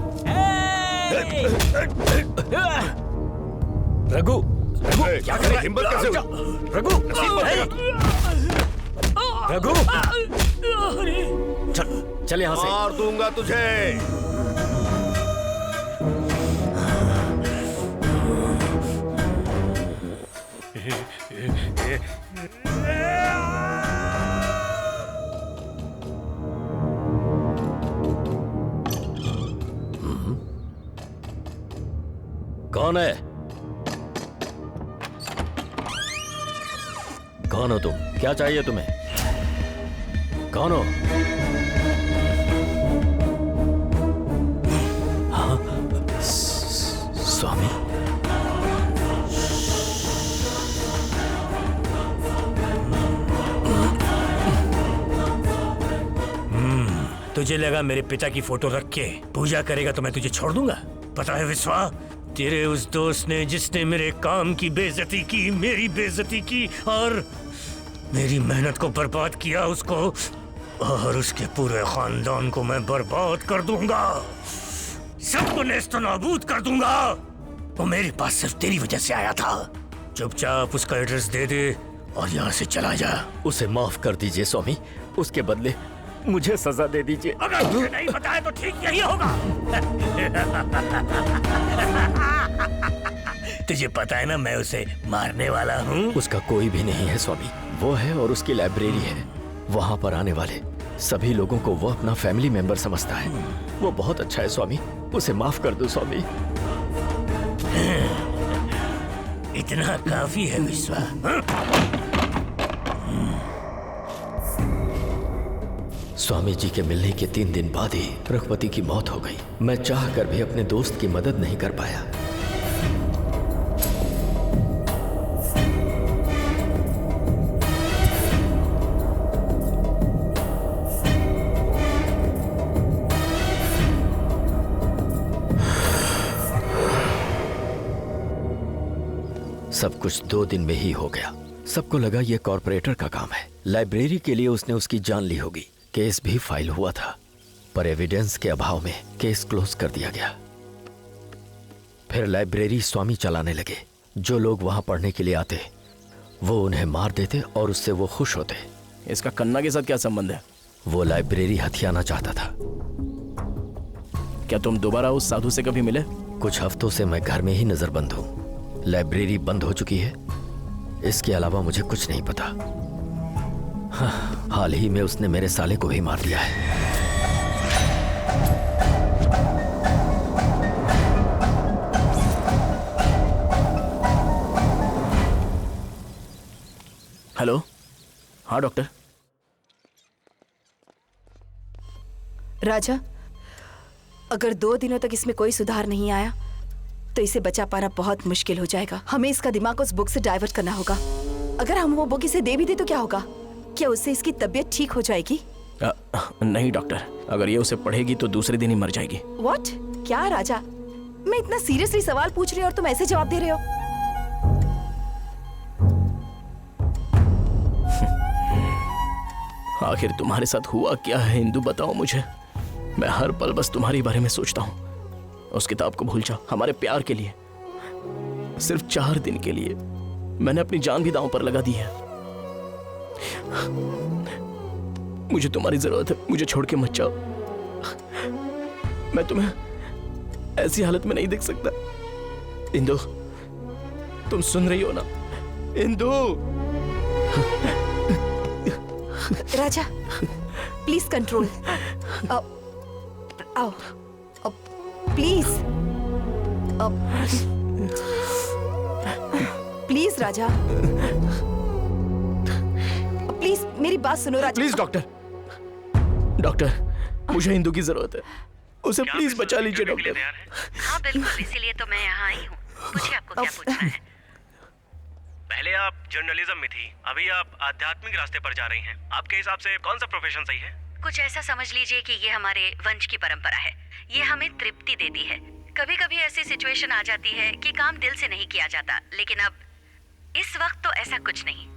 रघु, क्या करे? हिम्मत कैसे हुई? रघु, रघु, चल यहाँ से। मार दूंगा तुझे। कौन है? कौन हो तुम? क्या चाहिए तुम्हें? कौन हो? हाँ? स्वामी? तुझे लगा मेरे पिता की फोटो रख के पूजा करेगा तो मैं तुझे छोड़ दूंगा? पता है विश्वा, तेरे उस दोस्त ने जिसने मेरे काम की बेइज्जती की, मेरी बेइज्जती की और मेरी मेहनत को बर्बाद किया, उसको और उसके पूरे खानदान को मैं बर्बाद कर दूंगा, सबको नेस्त नाबूद कर दूंगा। वो मेरे पास सिर्फ तेरी वजह से आया था। चुपचाप उसका एड्रेस दे दे और यहाँ से चला जा। उसे माफ कर दीजिए स्वामी, उसके बदले मुझे सजा दे दीजिए। अगर तुझे नहीं बताया तो ठीक यही होगा। तुझे पता है ना मैं उसे मारने वाला हूँ। उसका कोई भी नहीं है स्वामी, वो है और उसकी लाइब्रेरी है। वहाँ पर आने वाले सभी लोगों को वो अपना फैमिली मेंबर समझता है। वो बहुत अच्छा है स्वामी, उसे माफ कर दो स्वामी। इतना काफी है विश्वा। स्वामी जी के मिलने के 3 दिन बाद ही रघुपति की मौत हो गई। मैं चाह कर भी अपने दोस्त की मदद नहीं कर पाया। सब कुछ 2 दिन में ही हो गया। सबको लगा ये कॉर्पोरेटर का काम है। लाइब्रेरी के लिए उसने उसकी जान ली होगी। केस भी फाइल हुआ था, पर एविडेंस के अभाव में केस क्लोज कर दिया गया। फिर लाइब्रेरी स्वामी चलाने लगे। जो लोग वहां पढ़ने के लिए आते वो उन्हें मार देते और उससे वो खुश होते। इसका कन्ना के साथ क्या संबंध है? वो लाइब्रेरी हथियाना चाहता था। क्या तुम दोबारा उस साधु से कभी मिले? कुछ हफ्तों से मैं घर में ही नजरबंद हूँ। लाइब्रेरी बंद हो चुकी है, इसके अलावा मुझे कुछ नहीं पता। हाँ, हाल ही में उसने मेरे साले को भी मार दिया है। हेलो, हाँ डॉक्टर। राजा, अगर 2 दिनों तक इसमें कोई सुधार नहीं आया तो इसे बचा पाना बहुत मुश्किल हो जाएगा। हमें इसका दिमाग उस बुक से डाइवर्ट करना होगा। अगर हम वो बुक इसे दे भी दे तो क्या होगा? क्या उससे इसकी तबीयत ठीक हो जाएगी? नहीं डॉक्टर, अगर ये उसे पढ़ेगी तो दूसरे दिन ही मर जाएगी। व्हाट? क्या राजा, मैं इतना सीरियसली सवाल पूछ रही हूँ और तुम ऐसे जवाब दे रहे हो? आखिर तुम्हारे साथ हुआ क्या है इंदु, बताओ मुझे। मैं हर पल बस तुम्हारे बारे में सोचता हूँ। उस किताब को भूल जाओ। हमारे प्यार के लिए, सिर्फ 4 दिन के लिए मैंने अपनी जान भी दांव पर लगा दी है। मुझे तुम्हारी जरूरत है, मुझे छोड़ के मत जाओ। मैं तुम्हें ऐसी हालत में नहीं देख सकता। इंदु, तुम सुन रही हो ना? इंदु। राजा, प्लीज कंट्रोल। आओ, प्लीज, प्लीज राजा, प्लीज मेरी बात सुनो राजा। प्लीज डॉक्टर, डॉक्टर मुझे इंदु की जरूरत है, उसे प्लीज बचा लीजिए डॉक्टर। हाँ बिल्कुल, इसीलिए तो मैं यहाँ आई हूँ। पूछिए आपको क्या पूछना है। पहले आप जर्नलिज्म में थी, अभी आप आध्यात्मिक रास्ते पर जा रही हैं। आपके हिसाब से कौन सा प्रोफेशन सही है? कुछ ऐसा समझ लीजिए कि ये हमारे वंश की परंपरा है। ये हमें तृप्ति देती है। कभी कभी ऐसी सिचुएशन आ जाती है कि काम दिल से नहीं किया जाता, लेकिन अब इस वक्त तो ऐसा कुछ नहीं।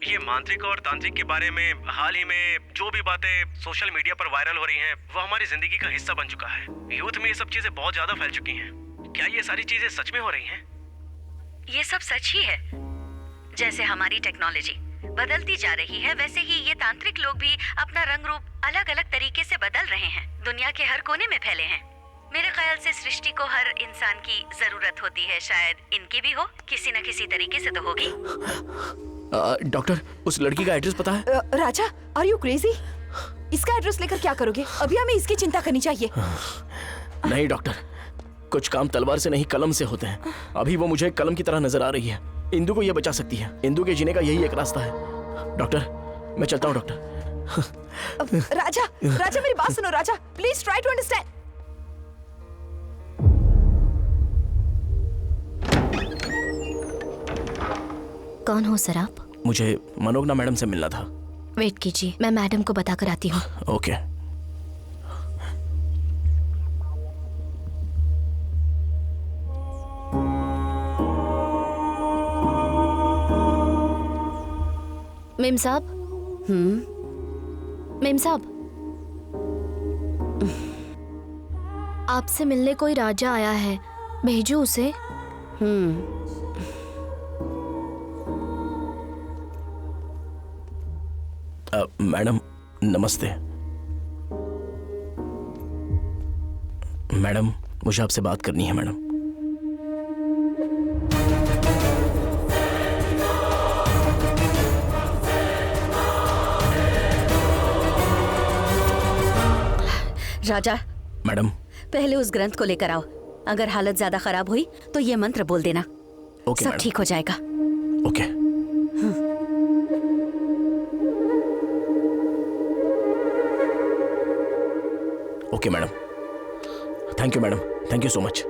ये मांत्रिक और तांत्रिक के बारे में हाल ही में जो भी बातें सोशल मीडिया पर वायरल हो रही हैं, वो हमारी जिंदगी का हिस्सा बन चुका है। यूथ में ये सब चीजें बहुत ज्यादा फैल चुकी हैं। क्या ये सारी चीजें सच में हो रही हैं? ये सब सच ही है। जैसे हमारी टेक्नोलॉजी बदलती जा रही है, वैसे ही ये तांत्रिक लोग भी अपना रंग रूप अलग अलग तरीके से बदल रहे हैं। दुनिया के हर कोने में फैले हैं। मेरे ख्याल से सृष्टि को हर इंसान की जरूरत होती है। शायद इनकी भी हो, किसी न किसी तरीके से तो होगी। डॉक्टर, उस लड़की का एड्रेस पता है? राजा, आर यू क्रेजी? इसका एड्रेस लेकर क्या करोगे? अभी हमें इसकी चिंता करनी चाहिए। नहीं डॉक्टर, कुछ काम तलवार से नहीं कलम से होते हैं। अभी वो मुझे कलम की तरह नजर आ रही है। इंदु को ये बचा सकती है। इंदु के जीने का यही एक रास्ता है। डॉक्टर, मैं चलता हूँ डॉक्टर। राजा, राजा मेरी बात सुनो राजा, प्लीज ट्राई टू अंडरस्टैंड। कौन हो सर आप? मुझे मनोगना मैडम से मिलना था। वेट कीजिए, मैं मैडम को बताकर आती हूँ। ओके। मेम साहब। मेम साहब, आपसे मिलने कोई राजा आया है, भेजो उसे। मैडम नमस्ते। मैडम, मुझे आपसे बात करनी है मैडम। राजा, मैडम पहले उस ग्रंथ को लेकर आओ। अगर हालत ज्यादा खराब हुई तो ये मंत्र बोल देना। ओके सब मैडम। ठीक हो जाएगा। Okay. Okay madam, thank you madam, thank you so much.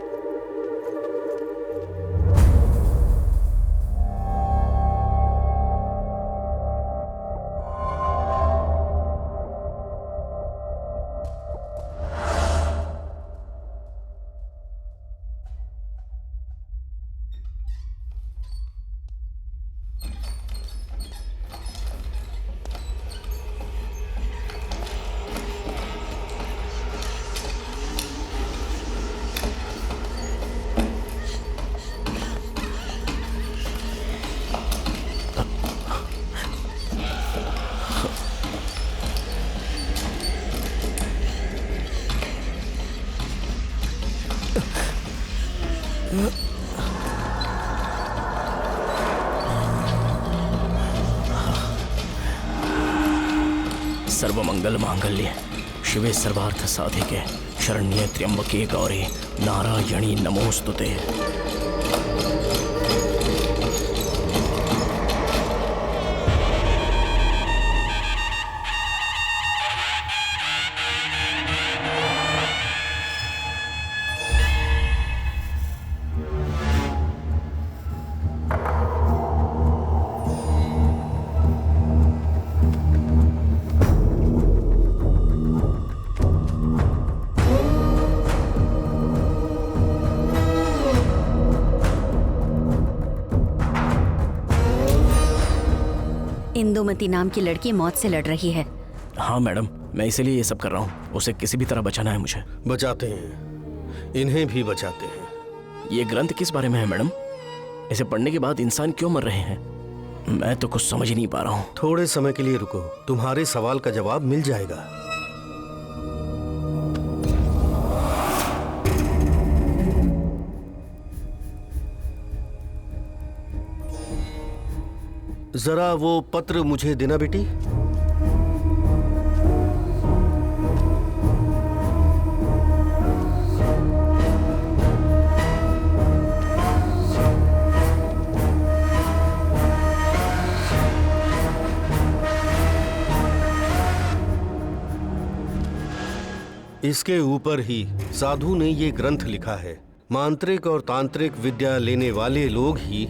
सर्वमंगल मांगल्ये शिवे सर्वार्थ साधिके शरण्ये त्र्यंबके गौरी नारायणी नमोस्तुते। इंदुमती नाम की लड़की मौत से लड़ रही है। हाँ मैडम, मैं इसीलिए ये सब कर रहा हूँ। उसे किसी भी तरह बचाना है मुझे। बचाते हैं, इन्हें भी बचाते हैं। ये ग्रंथ किस बारे में है मैडम? इसे पढ़ने के बाद इंसान क्यों मर रहे हैं? मैं तो कुछ समझ ही नहीं पा रहा हूँ। थोड़े समय के लिए रुको, तुम्हारे सवाल का जवाब मिल जाएगा। जरा वो पत्र मुझे देना बेटी। इसके ऊपर ही साधु ने ये ग्रंथ लिखा है। मांत्रिक और तांत्रिक विद्या लेने वाले लोग ही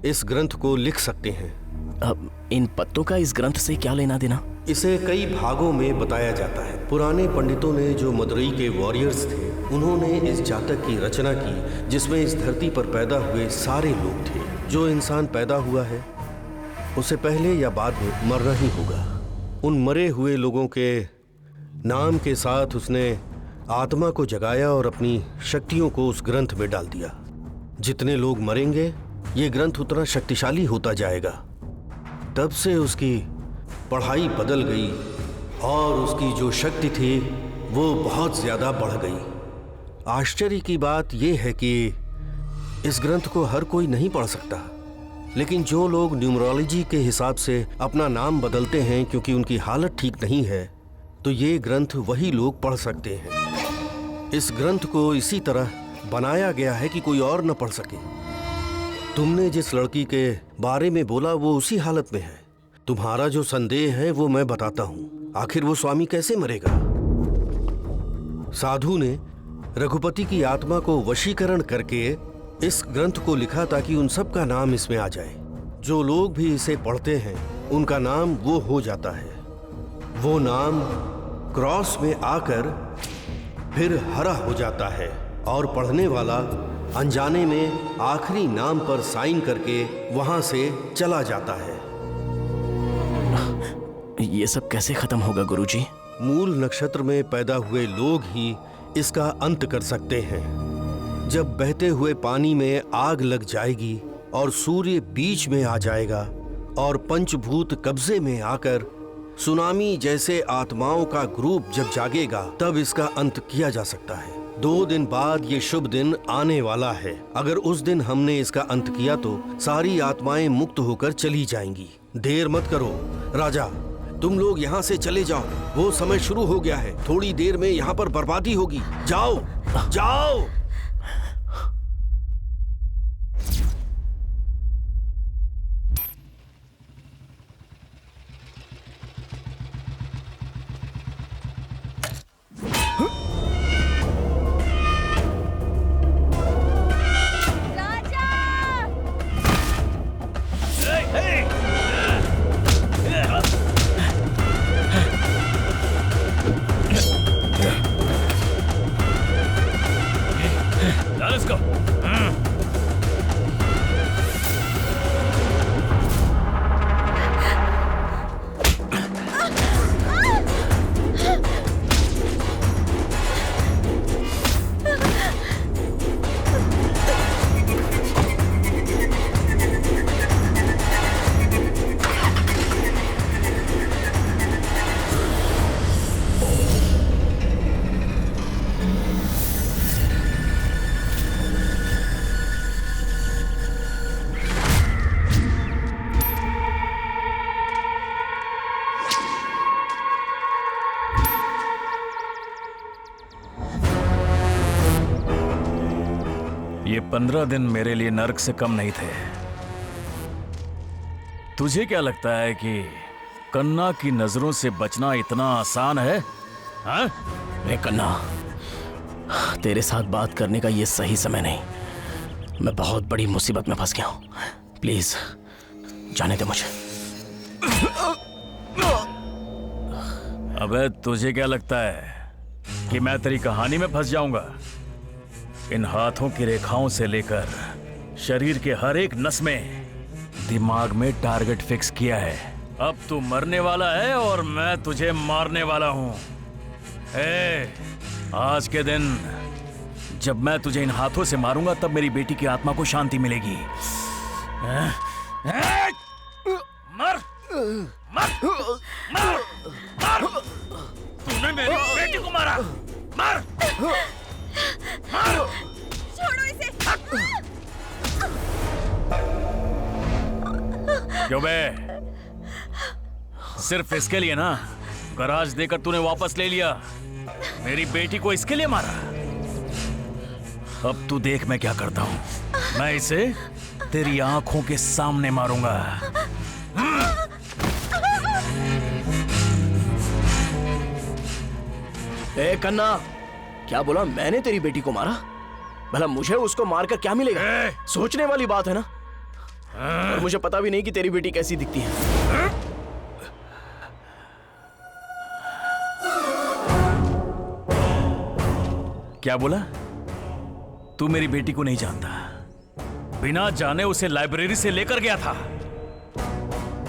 इस ग्रंथ को लिख सकते हैं। अब इन पत्तों का इस ग्रंथ से क्या लेना देना? इसे कई भागों में बताया जाता है। पुराने पंडितों ने, जो मदुरई के वॉरियर्स थे, उन्होंने इस जातक की रचना की जिसमें इस धरती पर पैदा हुए सारे लोग थे। जो इंसान पैदा हुआ है उसे पहले या बाद में मरना ही होगा। उन मरे हुए लोगों के नाम के साथ उसने आत्मा को जगाया और अपनी शक्तियों को उस ग्रंथ में डाल दिया। जितने लोग मरेंगे ये ग्रंथ उतना शक्तिशाली होता जाएगा। तब से उसकी पढ़ाई बदल गई और उसकी जो शक्ति थी वो बहुत ज्यादा बढ़ गई। आश्चर्य की बात यह है कि इस ग्रंथ को हर कोई नहीं पढ़ सकता, लेकिन जो लोग न्यूमरोलॉजी के हिसाब से अपना नाम बदलते हैं क्योंकि उनकी हालत ठीक नहीं है, तो ये ग्रंथ वही लोग पढ़ सकते हैं। इस ग्रंथ को इसी तरह बनाया गया है कि कोई और न पढ़ सके। तुमने जिस लड़की के बारे में बोला वो उसी हालत में है। तुम्हारा जो संदेह है वो मैं बताता हूँ। आखिर वो स्वामी कैसे मरेगा? साधु ने रघुपति की आत्मा को वशीकरण करके इस ग्रंथ को लिखा ताकि उन सब का नाम इसमें आ जाए। जो लोग भी इसे पढ़ते हैं उनका नाम वो हो जाता है। वो नाम क्रॉस में आकर फिर हरा हो जाता है और पढ़ने वाला अनजाने में आखिरी नाम पर साइन करके वहां से चला जाता है। ये सब कैसे खत्म होगा गुरुजी? मूल नक्षत्र में पैदा हुए लोग ही इसका अंत कर सकते हैं। जब बहते हुए पानी में आग लग जाएगी और सूर्य बीच में आ जाएगा और पंचभूत कब्जे में आकर सुनामी जैसे आत्माओं का ग्रुप जब जागेगा, तब इसका अंत किया जा सकता है। 2 दिन बाद ये शुभ दिन आने वाला है। अगर उस दिन हमने इसका अंत किया तो सारी आत्माएं मुक्त होकर चली जाएंगी। देर मत करो राजा, तुम लोग यहाँ से चले जाओ। वो समय शुरू हो गया है। थोड़ी देर में यहाँ पर बर्बादी होगी। जाओ जाओ। Let's go. ये 15 दिन मेरे लिए नर्क से कम नहीं थे। तुझे क्या लगता है कि कन्ना की नजरों से बचना इतना आसान है? हाँ? मैं कन्ना, तेरे साथ बात करने का ये सही समय नहीं। मैं बहुत बड़ी मुसीबत में फंस गया हूं। प्लीज जाने दे मुझे। अबे तुझे क्या लगता है कि मैं तेरी कहानी में फंस जाऊंगा? इन हाथों की रेखाओं से लेकर शरीर के हर एक नस में दिमाग में टारगेट फिक्स किया है। अब तू मरने वाला है और मैं तुझे मारने वाला हूं। आज के दिन जब मैं तुझे इन हाथों से मारूंगा तब मेरी बेटी की आत्मा को शांति मिलेगी। मर मर मर मर। तूने मेरी बेटी को मारा। मर मारो। छोड़ो इसे। क्यों बे? सिर्फ इसके लिए ना गराज देकर तूने वापस ले लिया। मेरी बेटी को इसके लिए मारा। अब तू देख मैं क्या करता हूं। मैं इसे तेरी आंखों के सामने मारूंगा। ए कन्ना, क्या बोला? मैंने तेरी बेटी को मारा? भला मुझे उसको मारकर क्या मिलेगा? सोचने वाली बात है ना। और मुझे पता भी नहीं कि तेरी बेटी कैसी दिखती है। क्या बोला? तू मेरी बेटी को नहीं जानता? बिना जाने उसे लाइब्रेरी से लेकर गया था।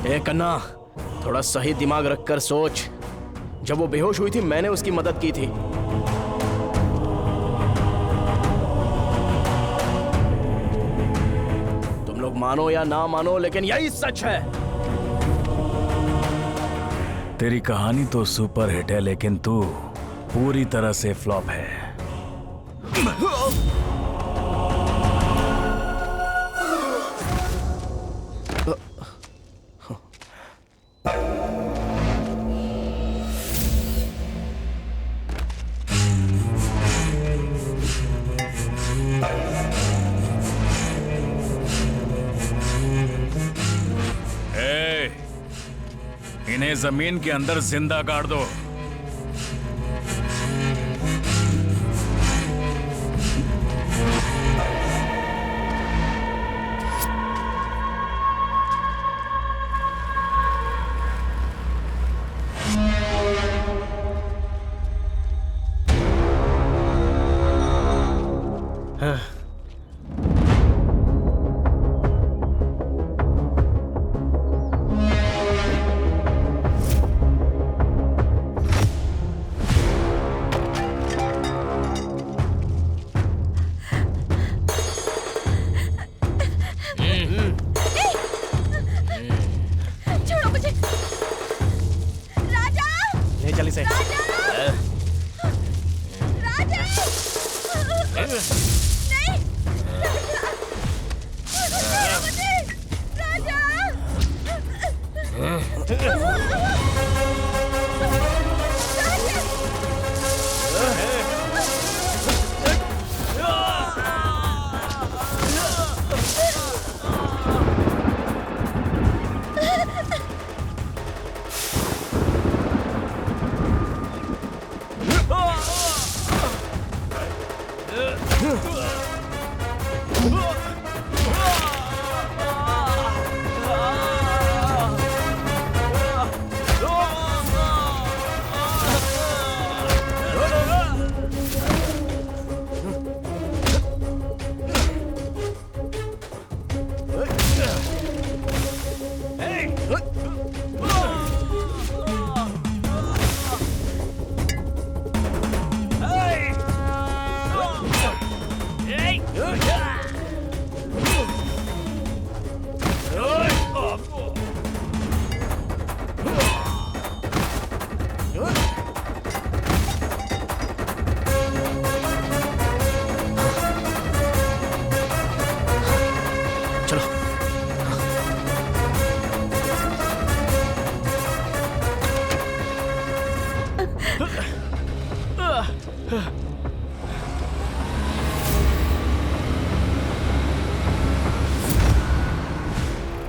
ए कन्ना, थोड़ा सही दिमाग रखकर सोच। जब वो बेहोश हुई थी मैंने उसकी मदद की थी। तुम लोग मानो या ना मानो, लेकिन यही सच है। तेरी कहानी तो सुपर हिट है, लेकिन तू पूरी तरह से फ्लॉप है। इन्हें जमीन के अंदर जिंदा गाड़ दो।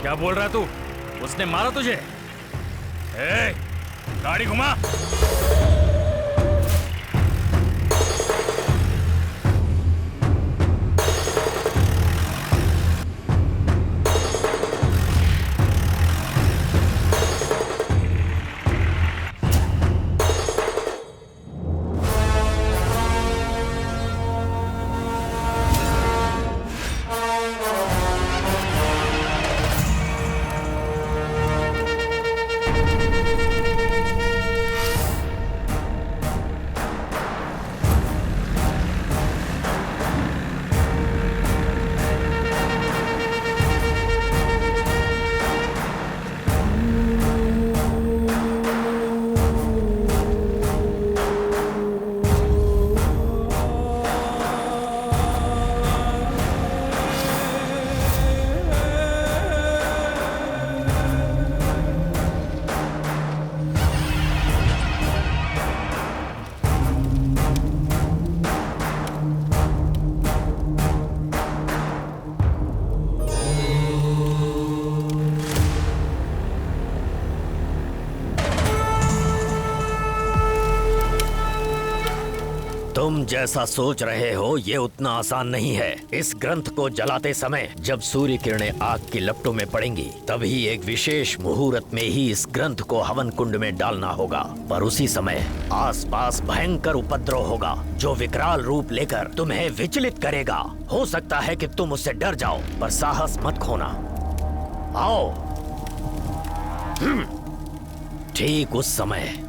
क्या बोल रहा है तू? उसने मारा तुझे? ए, गाड़ी घुमा। तुम जैसा सोच रहे हो ये उतना आसान नहीं है। इस ग्रंथ को जलाते समय जब सूर्य किरणें आग की लपटों में पड़ेंगी तभी एक विशेष मुहूर्त में ही इस ग्रंथ को हवन कुंड में डालना होगा। पर उसी समय आसपास भयंकर उपद्रव होगा जो विकराल रूप लेकर तुम्हें विचलित करेगा। हो सकता है कि तुम उससे डर जाओ, पर साहस मत खोना। आओ। ठीक उस समय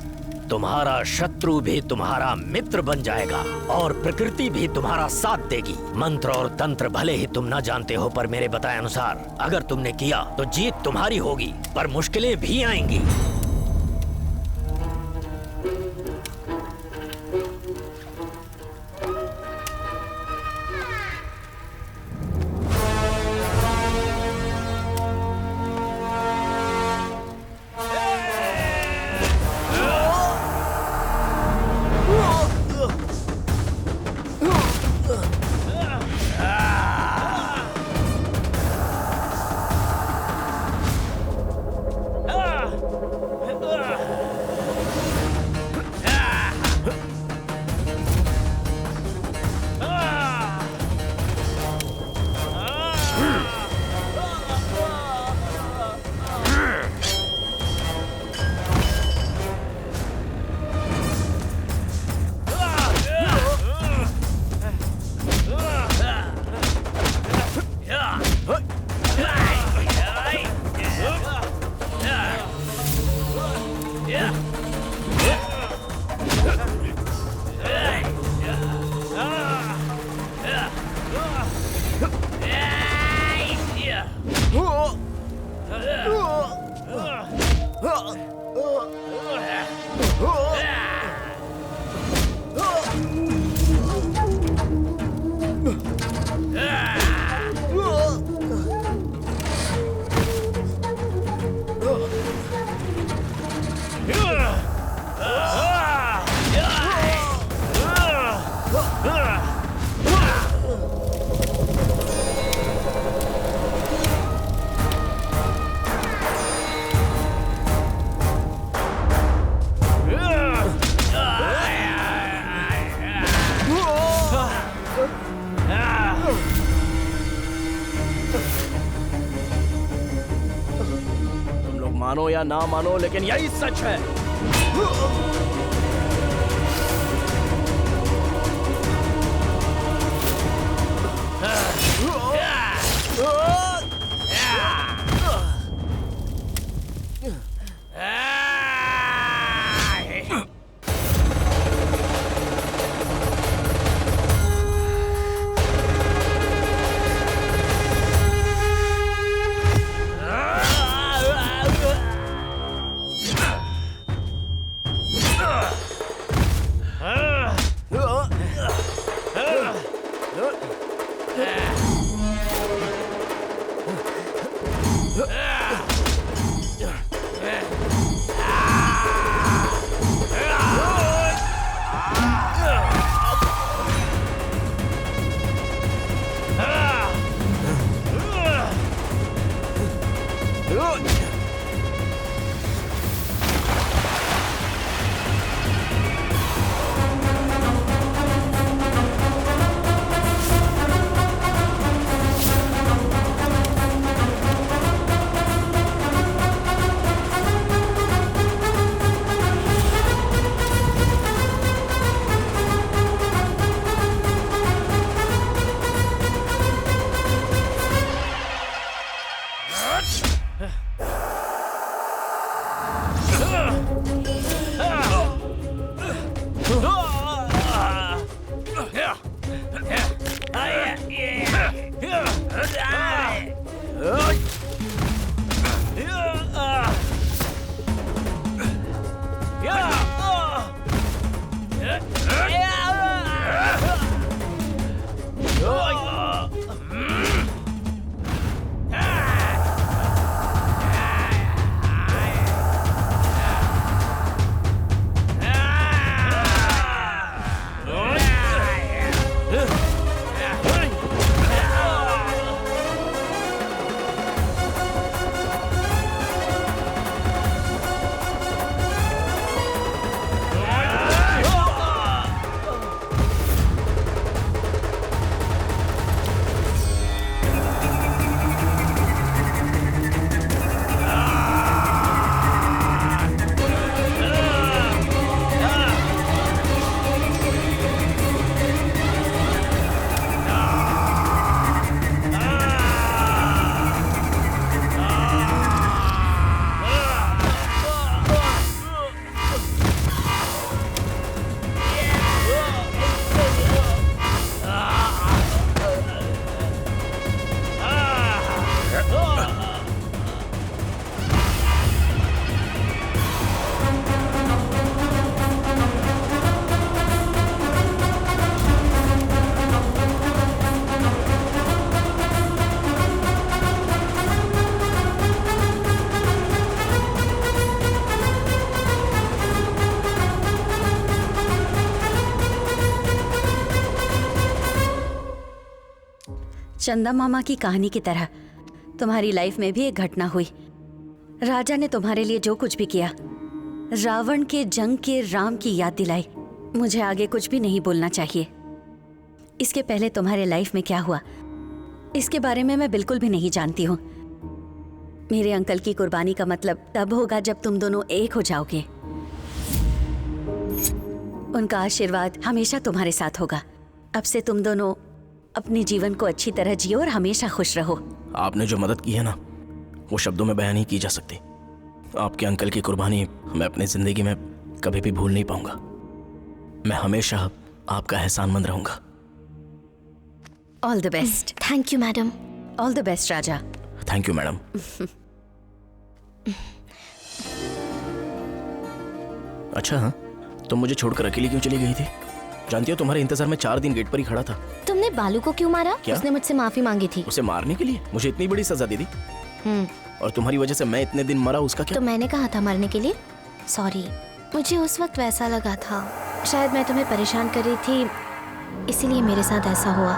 तुम्हारा शत्रु भी तुम्हारा मित्र बन जाएगा और प्रकृति भी तुम्हारा साथ देगी। मंत्र और तंत्र भले ही तुम न जानते हो, पर मेरे बताए अनुसार अगर तुमने किया तो जीत तुम्हारी होगी, पर मुश्किलें भी आएंगी। मानो या ना मानो, लेकिन यही सच है। चंदा मामा की कहानी की तरह तुम्हारी लाइफ में भी एक घटना हुई। राजा ने तुम्हारे लिए जो कुछ भी किया, रावण के जंग के राम की याद दिलाई। मुझे आगे कुछ भी नहीं बोलना चाहिए। इसके पहले तुम्हारे लाइफ में क्या हुआ, इसके बारे में मैं बिल्कुल भी नहीं जानती हूँ। मेरे अंकल की कुर्बानी का मतलब तब होगा जब तुम दोनों एक हो जाओगे। उनका आशीर्वाद हमेशा तुम्हारे साथ होगा। अब से तुम दोनों अपने जीवन को अच्छी तरह जियो और हमेशा खुश रहो। आपने जो मदद की है ना, वो शब्दों में बयान नहीं की जा सकती। आपके अंकल की कुर्बानी मैं अपनी जिंदगी में कभी भी भूल नहीं पाऊंगा। मैं हमेशा आपका एहसानमंद रहूंगा। All the best. Thank you madam. All the best Raja. Thank you madam. अच्छा हाँ, तुम मुझे छोड़कर अकेली क्यों चली गई थी? जानती हो तुम्हारे इंतजार में 4 दिन गेट पर ही खड़ा था। तुमने बालू को क्यों मारा? क्या? उसने मुझसे माफी मांगी थी। उसे मारने के लिए मुझे इतनी बड़ी सजा दे दी, और तुम्हारी वजह से मैं इतने दिन मरा, उसका क्या? तो मैंने कहा था मरने के लिए। सॉरी, मुझे उस वक्त वैसा लगा था। शायद मैं तुम्हें परेशान कर रही थी, इसीलिए मेरे साथ ऐसा हुआ।